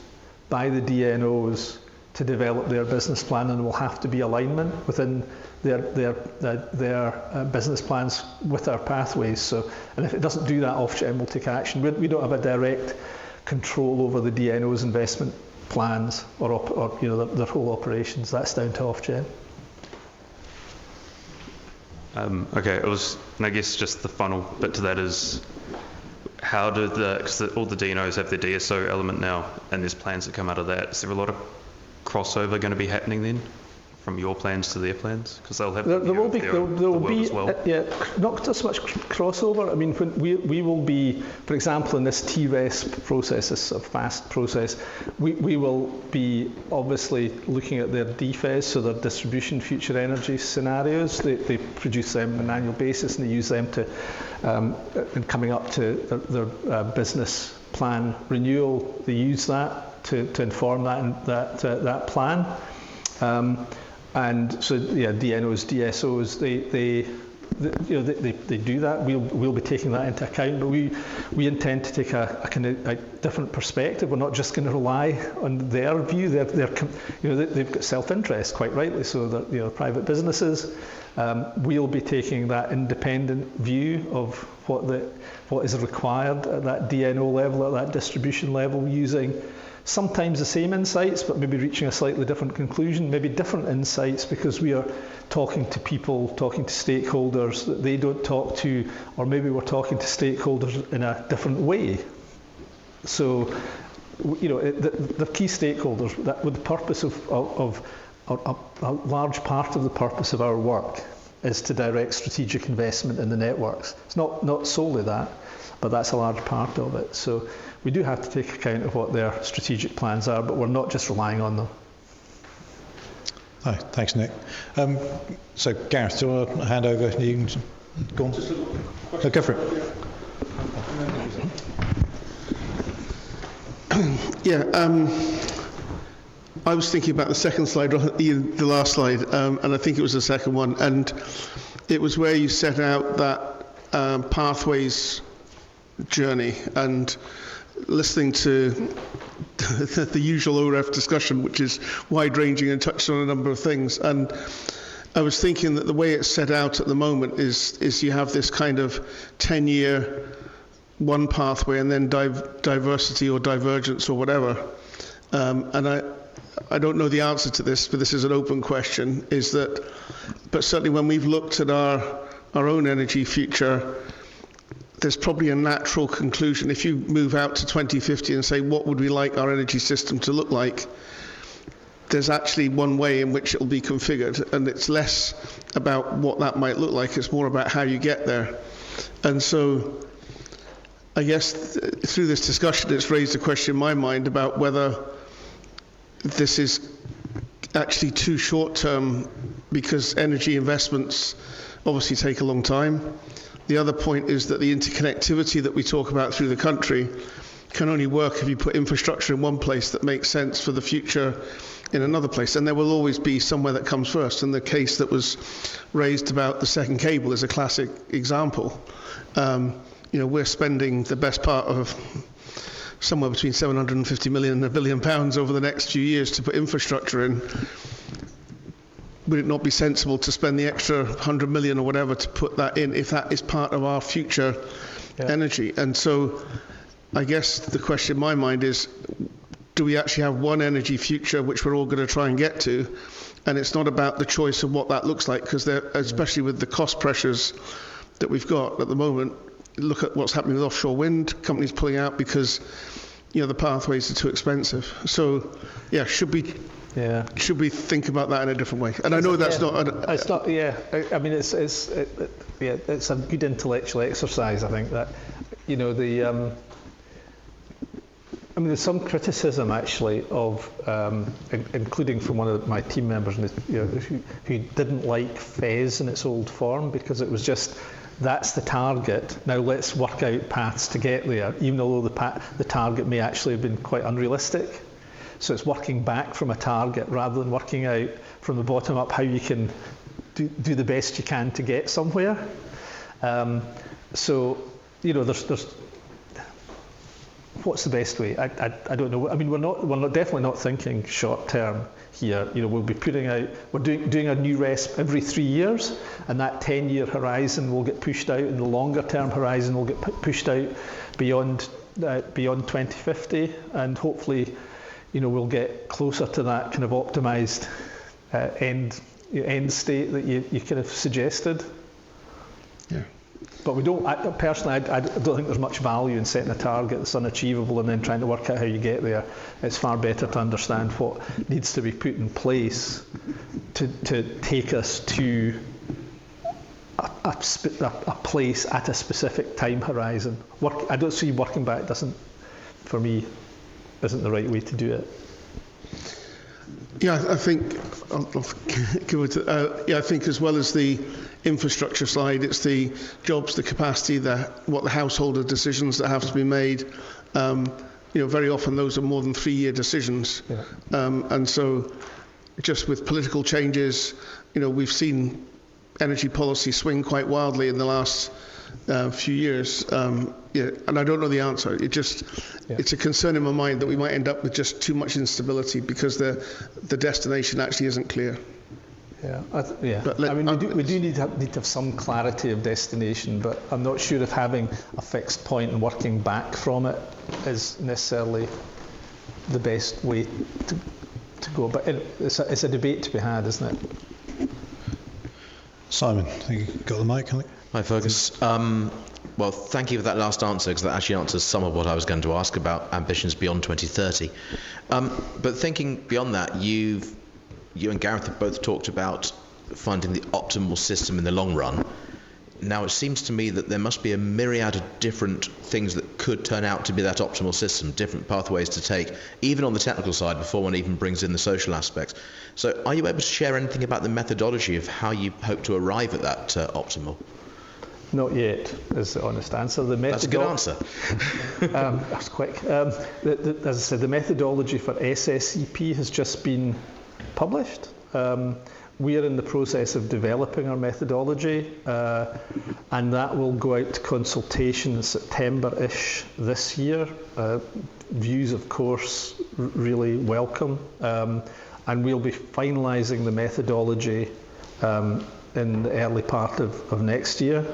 by the DNOs to develop their business plan, and will have to be alignment within their business plans with our pathways. So, and if it doesn't do that, Ofgem will take action. We don't have a direct control over the DNO's investment plans or their whole operations. That's down to Ofgem. Okay, and I guess just the final bit to that is, how do all the DNOs have their DSO element now, and there's plans that come out of that? Is there a lot of crossover going to be happening then? from your plans to their plans? Because they'll have There will be as well. Not so much crossover. I mean, when we will be, for example, in this TRES process, this sort of fast process, we will be obviously looking at their DFES, so their distribution future energy scenarios. They produce them on an annual basis, and they use them to, in coming up to their business plan renewal. They use that to inform that plan. And so, DNOs, DSOs, they do that. We'll be taking that into account, but we intend to take a kind of a different perspective. We're not just going to rely on their view. They've got self-interest, quite rightly. So they're private businesses. We'll be taking that independent view of what is required at that DNO level, at that distribution level, using sometimes the same insights, but maybe reaching a slightly different conclusion, maybe different insights, because we are talking to people, talking to stakeholders that they don't talk to, or maybe we're talking to stakeholders in a different way. So, the key stakeholders, that with the purpose of a large part of the purpose of our work is to direct strategic investment in the networks. It's not solely that, but that's a large part of it. So we do have to take account of what their strategic plans are, but we're not just relying on them. Hi, thanks, Nick. So, Gareth, do you want to hand over? You can go on. Go for it. I was thinking about the second slide, the last slide, and I think it was the second one, and it was where you set out that pathways journey, and listening to the usual OREF discussion, which is wide-ranging and touched on a number of things. And I was thinking that the way it's set out at the moment is you have this kind of 10-year one pathway and then diversity or divergence or whatever. And I don't know the answer to this, but this is an open question, but certainly when we've looked at our own energy future, there's probably a natural conclusion. If you move out to 2050 and say, what would we like our energy system to look like? There's actually one way in which it will be configured, and it's less about what that might look like, it's more about how you get there. And so I guess through this discussion, it's raised a question in my mind about whether this is actually too short-term, because energy investments obviously take a long time. The other point is that the interconnectivity that we talk about through the country can only work if you put infrastructure in one place that makes sense for the future in another place. And there will always be somewhere that comes first. And the case that was raised about the second cable is a classic example. We're spending the best part of somewhere between 750 million and £1 billion over the next few years to put infrastructure in. Would it not be sensible to spend the extra 100 million or whatever to put that in, if that is part of our future energy? And so I guess the question in my mind is, do we actually have one energy future which we're all going to try and get to? And it's not about the choice of what that looks like, because especially with the cost pressures that we've got at the moment, look at what's happening with offshore wind, companies pulling out because the pathways are too expensive. So should we think about that in a different way? And I know that's not. It's not. Yeah. I mean, it's a good intellectual exercise. I think that there's some criticism actually of, including from one of my team members, who didn't like FES in its old form, because it was just, that's the target. Now let's work out paths to get there, even though the target may actually have been quite unrealistic. So it's working back from a target rather than working out from the bottom up how you can do the best you can to get somewhere. There's what's the best way? I don't know. I mean, we're definitely not thinking short term here. We'll be we're doing a new RESP every 3 years, and that 10-year horizon will get pushed out, and the longer term horizon will get pushed out beyond 2050, and hopefully, we'll get closer to that kind of optimized end state that you kind of suggested. Yeah. But we don't, personally, I don't think there's much value in setting a target that's unachievable and then trying to work out how you get there. It's far better to understand what needs to be put in place to take us to a place at a specific time horizon. I don't see working back for me, isn't the right way to do it. Yeah, I think I think as well as the infrastructure side, it's the jobs, the capacity, what the householder decisions that have to be made. Very often those are more than 3-year decisions, and so just with political changes, we've seen energy policy swing quite wildly in the last few years. And I don't know the answer. It's a concern in my mind that we might end up with just too much instability because the destination actually isn't clear. We do need to have some clarity of destination, but I'm not sure if having a fixed point and working back from it is necessarily the best way to go. But it's a debate to be had, isn't it? Simon, I think you've got the mic, I think. Hi, Fergus. Well, thank you for that last answer, because that actually answers some of what I was going to ask about ambitions beyond 2030. But thinking beyond that, you and Gareth have both talked about finding the optimal system in the long run. Now, it seems to me that there must be a myriad of different things that could turn out to be that optimal system, different pathways to take, even on the technical side, before one even brings in the social aspects. So are you able to share anything about the methodology of how you hope to arrive at that optimal? Not yet, is the honest answer. That's a good answer. That's quick. As I said, the methodology for SSEP has just been published. We are in the process of developing our methodology, and that will go out to consultation in September-ish this year. Views, of course, really welcome. And we'll be finalising the methodology in the early part of next year.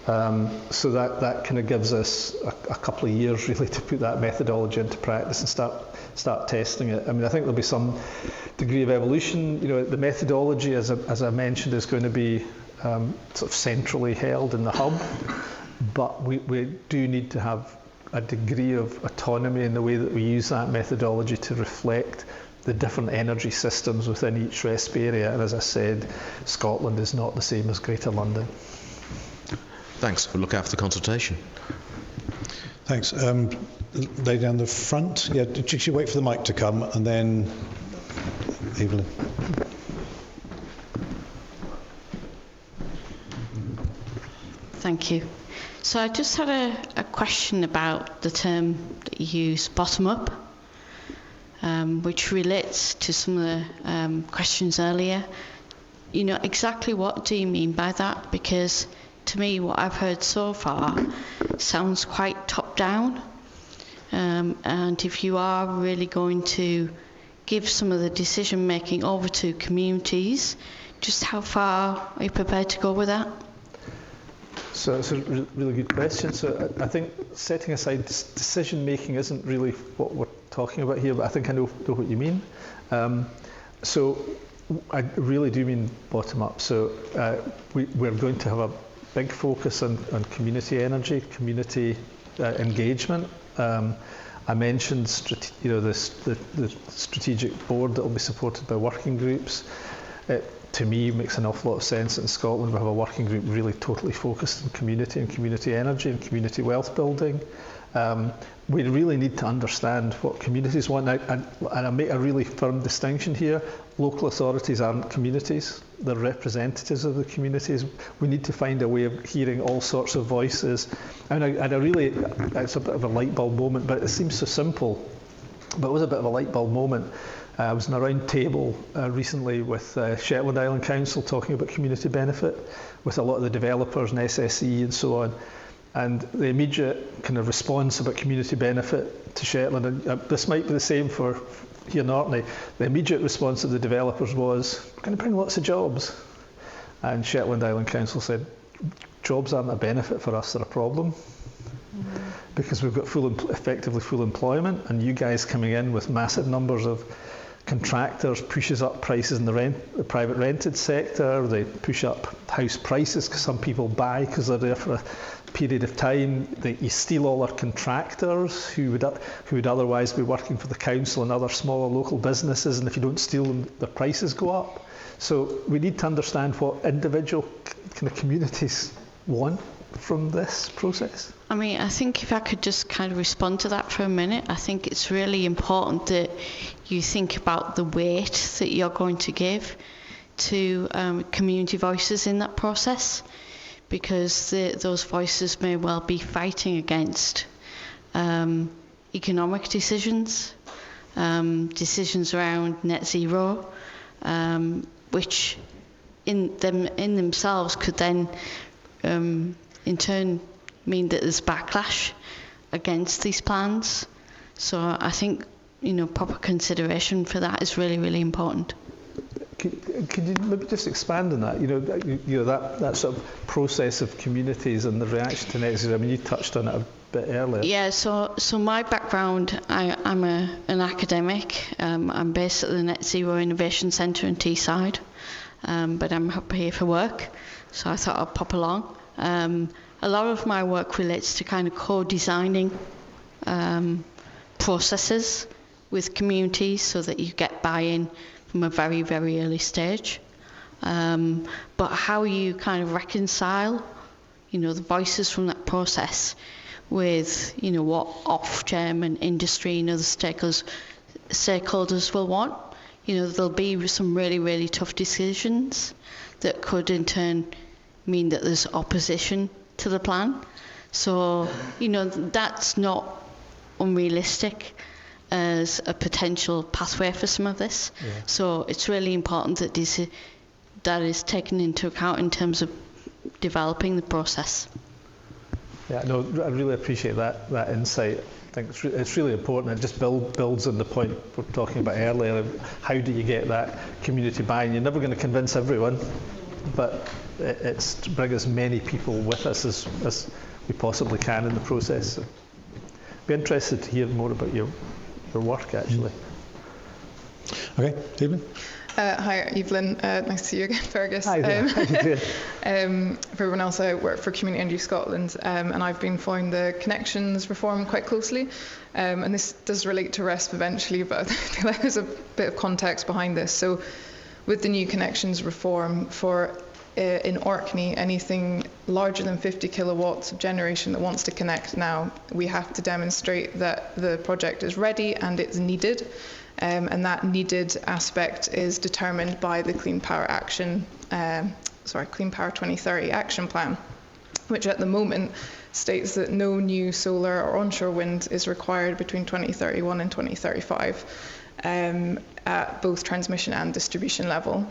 So that kind of gives us a couple of years really to put that methodology into practice and start testing it. I mean, I think there'll be some degree of evolution. The methodology, as I mentioned, is going to be sort of centrally held in the hub, but we do need to have a degree of autonomy in the way that we use that methodology to reflect the different energy systems within each RESP area. And as I said, Scotland is not the same as Greater London. Thanks. We'll look after the consultation. Thanks. Lady down the front. Yeah, just you wait for the mic to come, and then Evelyn. Thank you. So I just had a question about the term that you use, bottom up, which relates to some of the questions earlier. Exactly what do you mean by that? Because to me, what I've heard so far sounds quite top-down. And if you are really going to give some of the decision-making over to communities, just how far are you prepared to go with that? So it's a really good question. So I think setting aside decision-making isn't really what we're talking about here, but I think I know what you mean. So I really do mean bottom-up. So we're going to have a big focus on community energy, community engagement. I mentioned the strategic board that will be supported by working groups. It, to me, makes an awful lot of sense. In Scotland, we have a working group really totally focused on community and community energy and community wealth building. We really need to understand what communities want. And I make a really firm distinction here. Local authorities aren't communities. They're representatives of the communities. We need to find a way of hearing all sorts of voices. And it's a bit of a light bulb moment, but it seems so simple. But it was a bit of a light bulb moment. I was in a round table recently with Shetland Islands Council talking about community benefit with a lot of the developers and SSE and so on. And the immediate kind of response about community benefit to Shetland, and this might be the same for here in Orkney, the immediate response of the developers was, we're going to bring lots of jobs. And Shetland Islands Council said, jobs aren't a benefit for us, they're a problem. Because we've got effectively full employment, and you guys coming in with massive numbers of contractors pushes up prices in the private rented sector. They push up house prices because some people buy because they're there for a period of time. You steal all our contractors who would otherwise be working for the council and other smaller local businesses, and if you don't steal them, the prices go up. So we need to understand what individual kind of communities want from this process. I mean, I think if I could just kind of respond to that for a minute, I think it's really important that you think about the weight that you're going to give to community voices in that process, because those voices may well be fighting against economic decisions, decisions around net zero, which in themselves could then in turn mean that there's backlash against these plans. So I think, proper consideration for that is really, really important. Could you maybe just expand on that? That sort of process of communities and the reaction to net zero. I mean, you touched on it a bit earlier. Yeah. So my background, I'm an academic. I'm based at the Net Zero Innovation Centre in Teesside, but I'm up here for work, so I thought I'd pop along. A lot of my work relates to kind of co-designing processes with communities so that you get buy-in from a very, very early stage. But how you kind of reconcile, the voices from that process with, what Ofgem and industry and other stakeholders will want. There'll be some really, really tough decisions that could in turn mean that there's opposition to the plan. So, that's not unrealistic as a potential pathway for some of this. Yeah. So it's really important that that is taken into account in terms of developing the process. Yeah, no, I really appreciate that insight. I think it's really important. It just builds on the point we're talking about earlier. How do you get that community buy-in? You're never going to convince everyone, but it's to bring as many people with us as we possibly can in the process. So, be interested to hear more about your work, actually. Okay, Evelyn. Hi, Evelyn. Nice to see you again, Fergus. Hi there. How you doing? For everyone else, I work for Community Energy Scotland, and I've been following the connections reform quite closely. And this does relate to RESP eventually, but I feel like there's a bit of context behind this. So, with the new connections reform in Orkney, anything larger than 50 kilowatts of generation that wants to connect now, we have to demonstrate that the project is ready and it's needed. And that needed aspect is determined by the Clean Power 2030 action plan, which at the moment states that no new solar or onshore wind is required between 2031 and 2035 at both transmission and distribution level.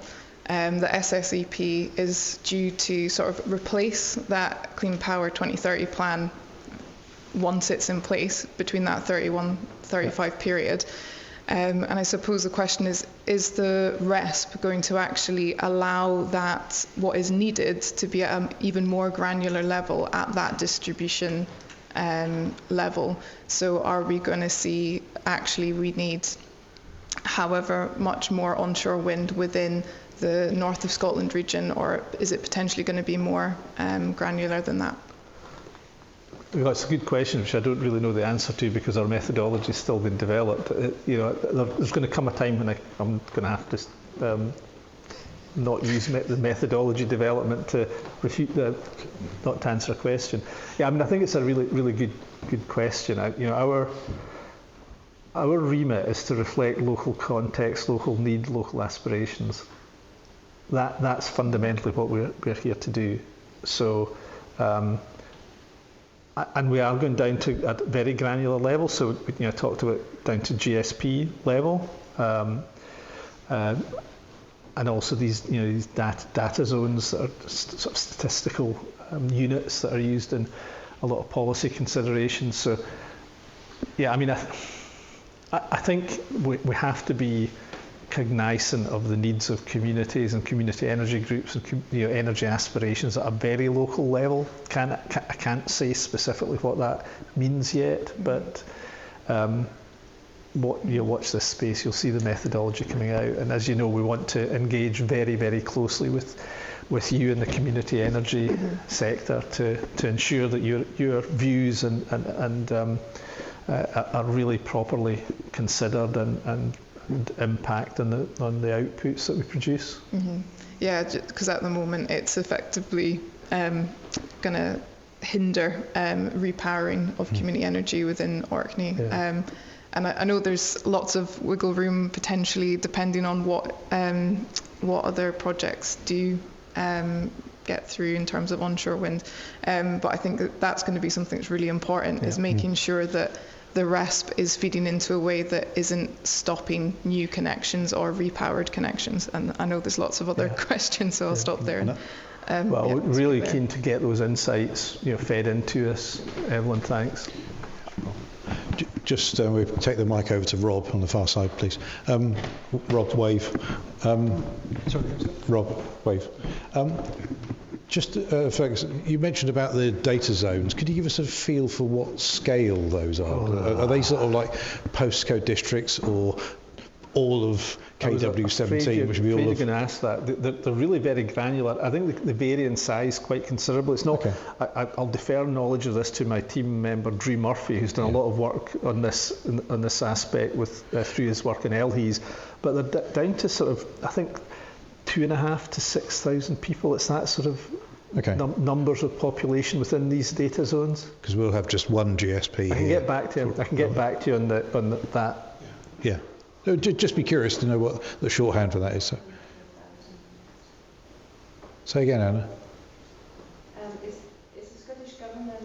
The SSEP is due to sort of replace that Clean Power 2030 plan once it's in place between that 31-35 period. And I suppose the question is the RESP going to actually allow that what is needed to be at an even more granular level at that distribution level? So are we going to see actually we need however much more onshore wind within the north of Scotland region, or is it potentially going to be more granular than that? Well, it's a good question, which I don't really know the answer to because our methodology has still been developed. There's going to come a time when I'm going to have to not use the methodology development to refute not to answer a question. Yeah, I mean, I think it's a really, really good question. Our remit is to reflect local context, local need, local aspirations. That's fundamentally what we're here to do. So. And we are going down to a very granular level. So I talked about down to GSP level, and also these data zones that are sort of statistical units that are used in a lot of policy considerations. So yeah, I mean, I think we have to be cognizant of the needs of communities and community energy groups and energy aspirations at a very local level. I can't say specifically what that means yet, but watch this space, you'll see the methodology coming out. And as you know, we want to engage very, very closely with you in the community energy sector to ensure that your views are really properly considered and impact on the outputs that we produce. Yeah, because at the moment it's effectively going to hinder repowering of community energy within Orkney. And I know there's lots of wiggle room potentially depending on what other projects do get through in terms of onshore wind. But I think that's going to be something that's really important, is making sure that the RESP is feeding into a way that isn't stopping new connections or repowered connections. And I know there's lots of other questions, so I'll stop there. We're really keen to get those insights fed into us. Evelyn, thanks. Just we take the mic over to Rob on the far side, please. Rob, wave. Sorry, Rob, wave. Just, Fergus, you mentioned about the data zones. Could you give us a feel for what scale those are? Are they sort of like postcode districts or all of KW17, which would be all of... You're going to ask that. They're really very granular. I think they vary in size quite considerably. It's not. Okay. I'll defer knowledge of this to my team member Drew Murphy, who's done a lot of work on this aspect through his work in LHEs. But they're down to sort of, I think, 2,500 to 6,000 people. It's that sort of numbers of population within these data zones. Because we'll have just one GSP. I can get back to you on that. Yeah. Just be curious to know what the shorthand for that is. So. Say again, Anna. Is the Scottish Government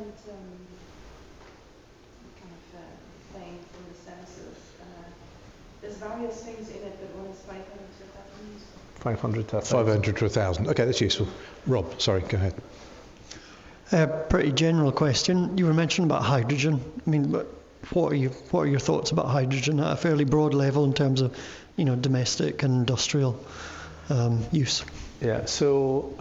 playing in the sense of there's various things in it, but one is 500 to 1,000? 500 to 1,000. 500 to 1,000. Okay, that's useful. Rob, sorry, go ahead. Pretty general question. You were mentioning about hydrogen. I mean, what are your thoughts about hydrogen at a fairly broad level in terms of, domestic and industrial use? Yeah. So,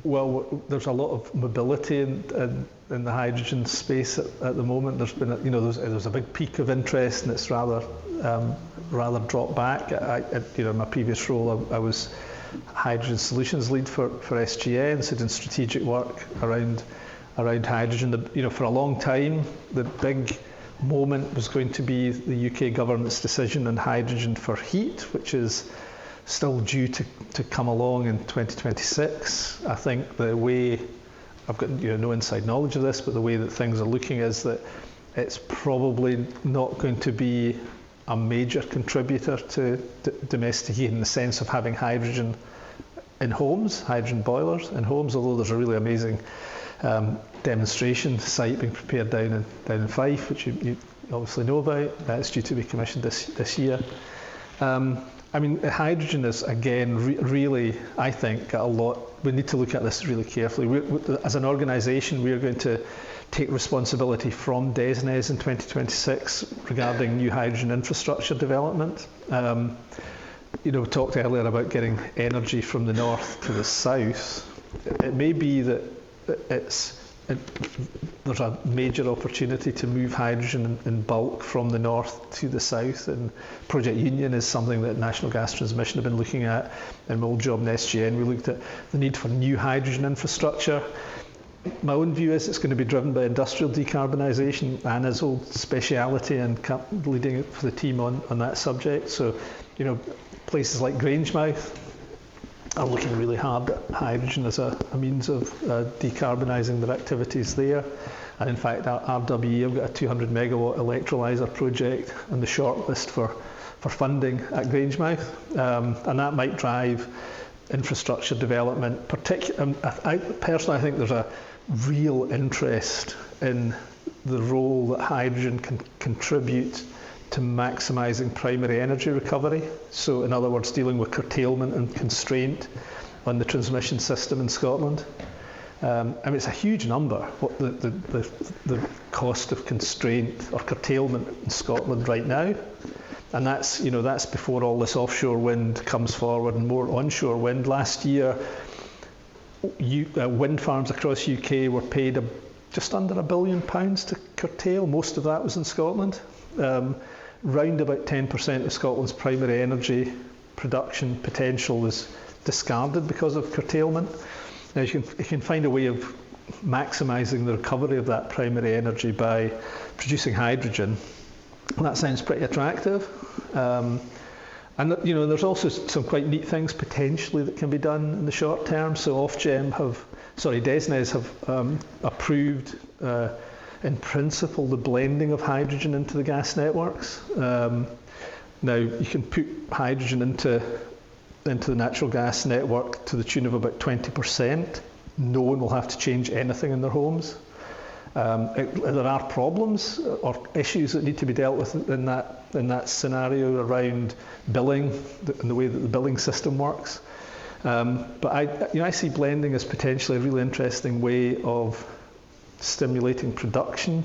there's a lot of mobility in the hydrogen space at the moment. There's been, there's a big peak of interest, and it's rather dropped back. In my previous role, I was hydrogen solutions lead for SGN, so doing strategic work around hydrogen. For a long time, the big moment was going to be the UK government's decision on hydrogen for heat, which is still due to come along in 2026. I think the way, I've got no inside knowledge of this, but the way that things are looking is that it's probably not going to be a major contributor to domestic heat in the sense of having hydrogen in homes, hydrogen boilers in homes, although there's a really amazing demonstration site being prepared down in Fife, which you obviously know about. That's due to be commissioned this year. Hydrogen is, again, really, I think, got a lot. We need to look at this really carefully. As an organisation, we are going to take responsibility from DESNZ in 2026 regarding new hydrogen infrastructure development. We talked earlier about getting energy from the north to the south. It may be that there's a major opportunity to move hydrogen in bulk from the north to the south, and Project Union is something that National Gas Transmission have been looking at. In my old job in SGN, we looked at the need for new hydrogen infrastructure. My own view is it's going to be driven by industrial decarbonisation. Anna's old speciality and leading it for the team on that subject. So, places like Grangemouth are looking really hard at hydrogen as a means of decarbonising their activities there. And in fact, RWE have got a 200 megawatt electrolyser project on the shortlist for funding at Grangemouth. And that might drive infrastructure development. Personally, I think there's a real interest in the role that hydrogen can contribute to maximising primary energy recovery. So in other words, dealing with curtailment and constraint on the transmission system in Scotland. It's a huge number, what the cost of constraint or curtailment in Scotland right now. And that's before all this offshore wind comes forward and more onshore wind. Last year, wind farms across UK were paid just under £1 billion to curtail. Most of that was in Scotland. round about 10% of Scotland's primary energy production potential is discarded because of curtailment. Now you can find a way of maximising the recovery of that primary energy by producing hydrogen. And that sounds pretty attractive. And there's also some quite neat things potentially that can be done in the short term. So DESNZ have approved in principle the blending of hydrogen into the gas networks. Now you can put hydrogen into the natural gas network to the tune of about 20%. No one will have to change anything in their homes. There are problems or issues that need to be dealt with in that scenario around billing and the way that the billing system works. But I see blending as potentially a really interesting way of stimulating production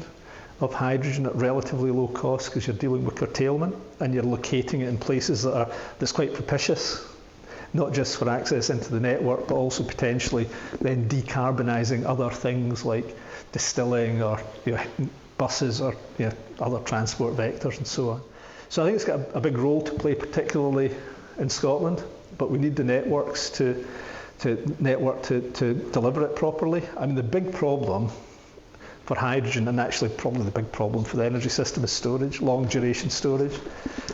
of hydrogen at relatively low cost, because you're dealing with curtailment and you're locating it in places that's quite propitious, not just for access into the network, but also potentially then decarbonising other things like distilling or buses or other transport vectors and so on. So I think it's got a big role to play, particularly in Scotland, but we need the networks to deliver it properly. I mean, the big problem for hydrogen, and actually probably the big problem for the energy system, is storage, long duration storage.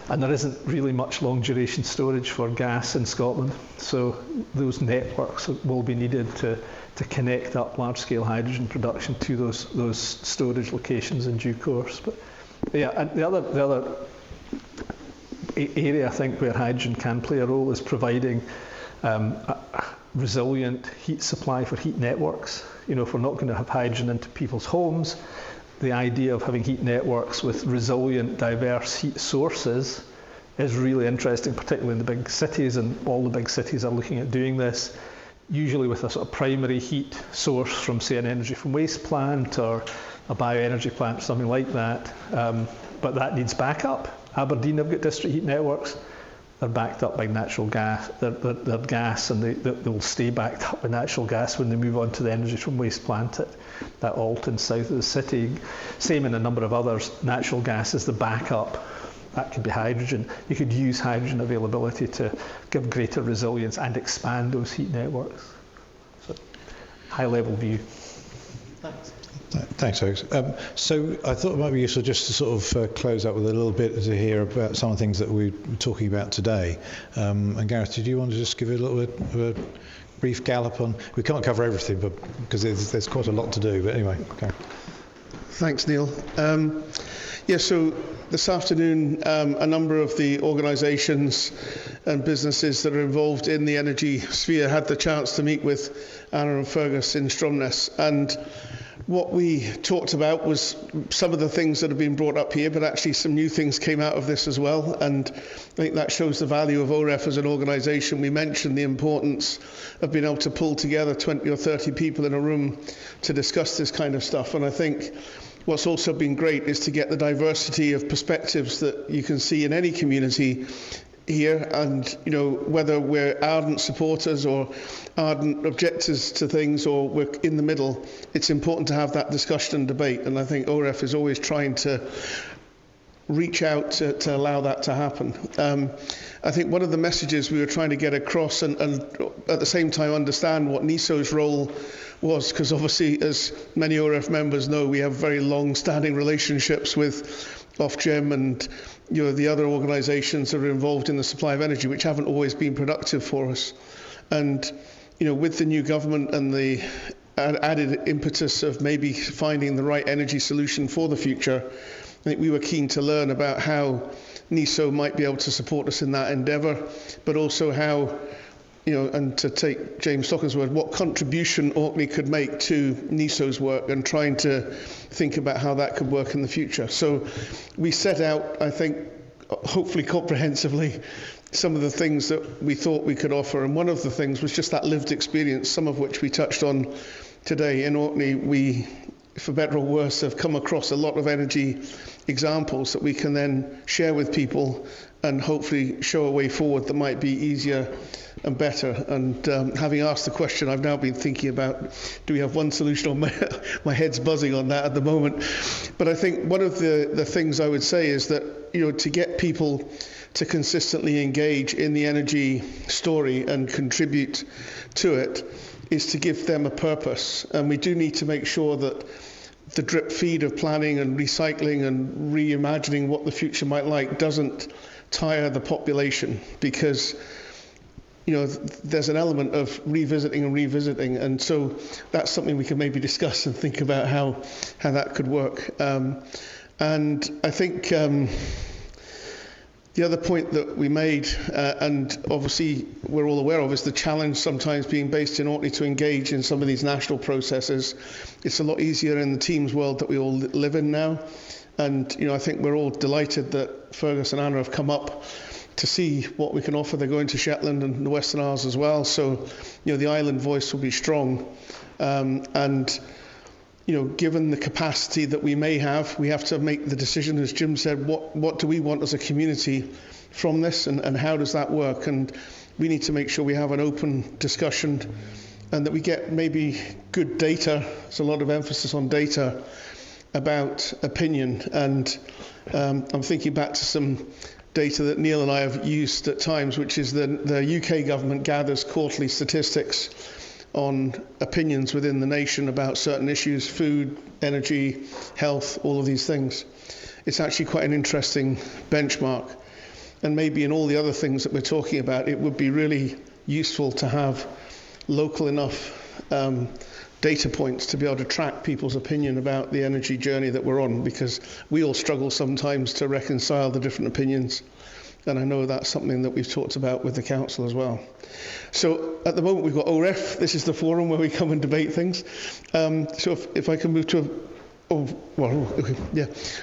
And there isn't really much long duration storage for gas in Scotland. So those networks will be needed to connect up large scale hydrogen production to those storage locations in due course. But yeah, and the other area I think where hydrogen can play a role is providing a resilient heat supply for heat networks. If we're not going to have hydrogen into people's homes, the idea of having heat networks with resilient, diverse heat sources is really interesting, particularly in the big cities, and all the big cities are looking at doing this, usually with a sort of primary heat source from, say, an energy from waste plant or a bioenergy plant, something like that. But that needs backup. Aberdeen have got district heat networks. They're backed up by natural gas. They're gas, and they'll stay backed up by natural gas when they move on to the energy from waste plant at Alton, south of the city. Same in a number of others. Natural gas is the backup. That could be hydrogen. You could use hydrogen availability to give greater resilience and expand those heat networks. So, high-level view. Thanks. Thanks, Fergus. So I thought it might be useful just to sort of close up with a little bit to hear about some of the things that we were talking about today. And Gareth, did you want to just give a little bit of a brief gallop on? We can't cover everything, but because there's quite a lot to do. But anyway, Gareth. Thanks, Neil. So this afternoon, a number of the organisations and businesses that are involved in the energy sphere had the chance to meet with Anna and Fergus in Stromness. And what we talked about was some of the things that have been brought up here, but actually some new things came out of this as well. And I think that shows the value of OREF as an organisation. We mentioned the importance of being able to pull together 20 or 30 people in a room to discuss this kind of stuff. And I think what's also been great is to get the diversity of perspectives that you can see in any community here, and whether we're ardent supporters or ardent objectors to things, or we're in the middle, it's important to have that discussion and debate. And I think OREF is always trying to reach out to allow that to happen. I think one of the messages we were trying to get across, and at the same time understand what NESO's role was, because obviously, as many OREF members know, we have very long-standing relationships with Ofgem and the other organisations that are involved in the supply of energy, which haven't always been productive for us. And with the new government and the added impetus of maybe finding the right energy solution for the future, I think we were keen to learn about how NESO might be able to support us in that endeavour, but also how, and to take James Stockham's word, what contribution Orkney could make to NESO's work, and trying to think about how that could work in the future. So we set out, I think, hopefully comprehensively, some of the things that we thought we could offer. And one of the things was just that lived experience, some of which we touched on today. In Orkney, we for better or worse, have come across a lot of energy examples that we can then share with people and hopefully show a way forward that might be easier and better. And having asked the question, I've now been thinking about, do we have one solution? On my head's buzzing on that at the moment. But I think one of the things I would say is that, you know, to get people to consistently engage in the energy story and contribute to it is to give them a purpose. And we do need to make sure that the drip feed of planning and recycling and reimagining what the future might like doesn't tire the population, because, you know, there's an element of revisiting, and so that's something we can maybe discuss and think about how that could work. And I think the other point that we made, and obviously we're all aware of, is the challenge sometimes being based in Orkney to engage in some of these national processes. It's a lot easier in the Teams world that we all live in now. And, you know, I think we're all delighted that Fergus and Anna have come up to see what we can offer. They're going to Shetland and the Western Isles as well. So, you know, the island voice will be strong. And, you know, given the capacity that we may have, we have to make the decision, as Jim said, what do we want as a community from this, and how does that work? And we need to make sure we have an open discussion and that we get maybe good data. There's a lot of emphasis on data about opinion, and I'm thinking back to some data that Neil and I have used at times, which is the UK government gathers quarterly statistics on opinions within the nation about certain issues: food, energy, health, all of these things. It's actually quite an interesting benchmark, and maybe in all the other things that we're talking about, it would be really useful to have local enough data points to be able to track people's opinion about the energy journey that we're on, because we all struggle sometimes to reconcile the different opinions. And I know that's something that we've talked about with the council as well. So at the moment we've got OREF. This is the forum where we come and debate things. So if I can move to,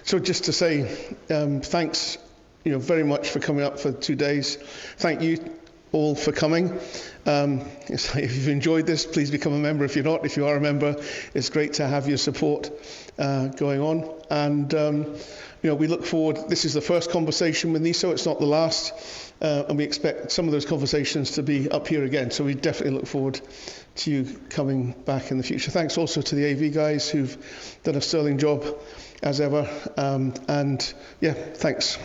So just to say thanks, you know, very much for coming up for 2 days. Thank you all for coming. If you've enjoyed this, please become a member. If you're not, if you are a member, it's great to have your support going on. And you know, we look forward. This is the first conversation with NESO. It's not the last, and we expect some of those conversations to be up here again. So we definitely look forward to you coming back in the future. Thanks also to the AV guys who've done a sterling job as ever. And yeah, thanks.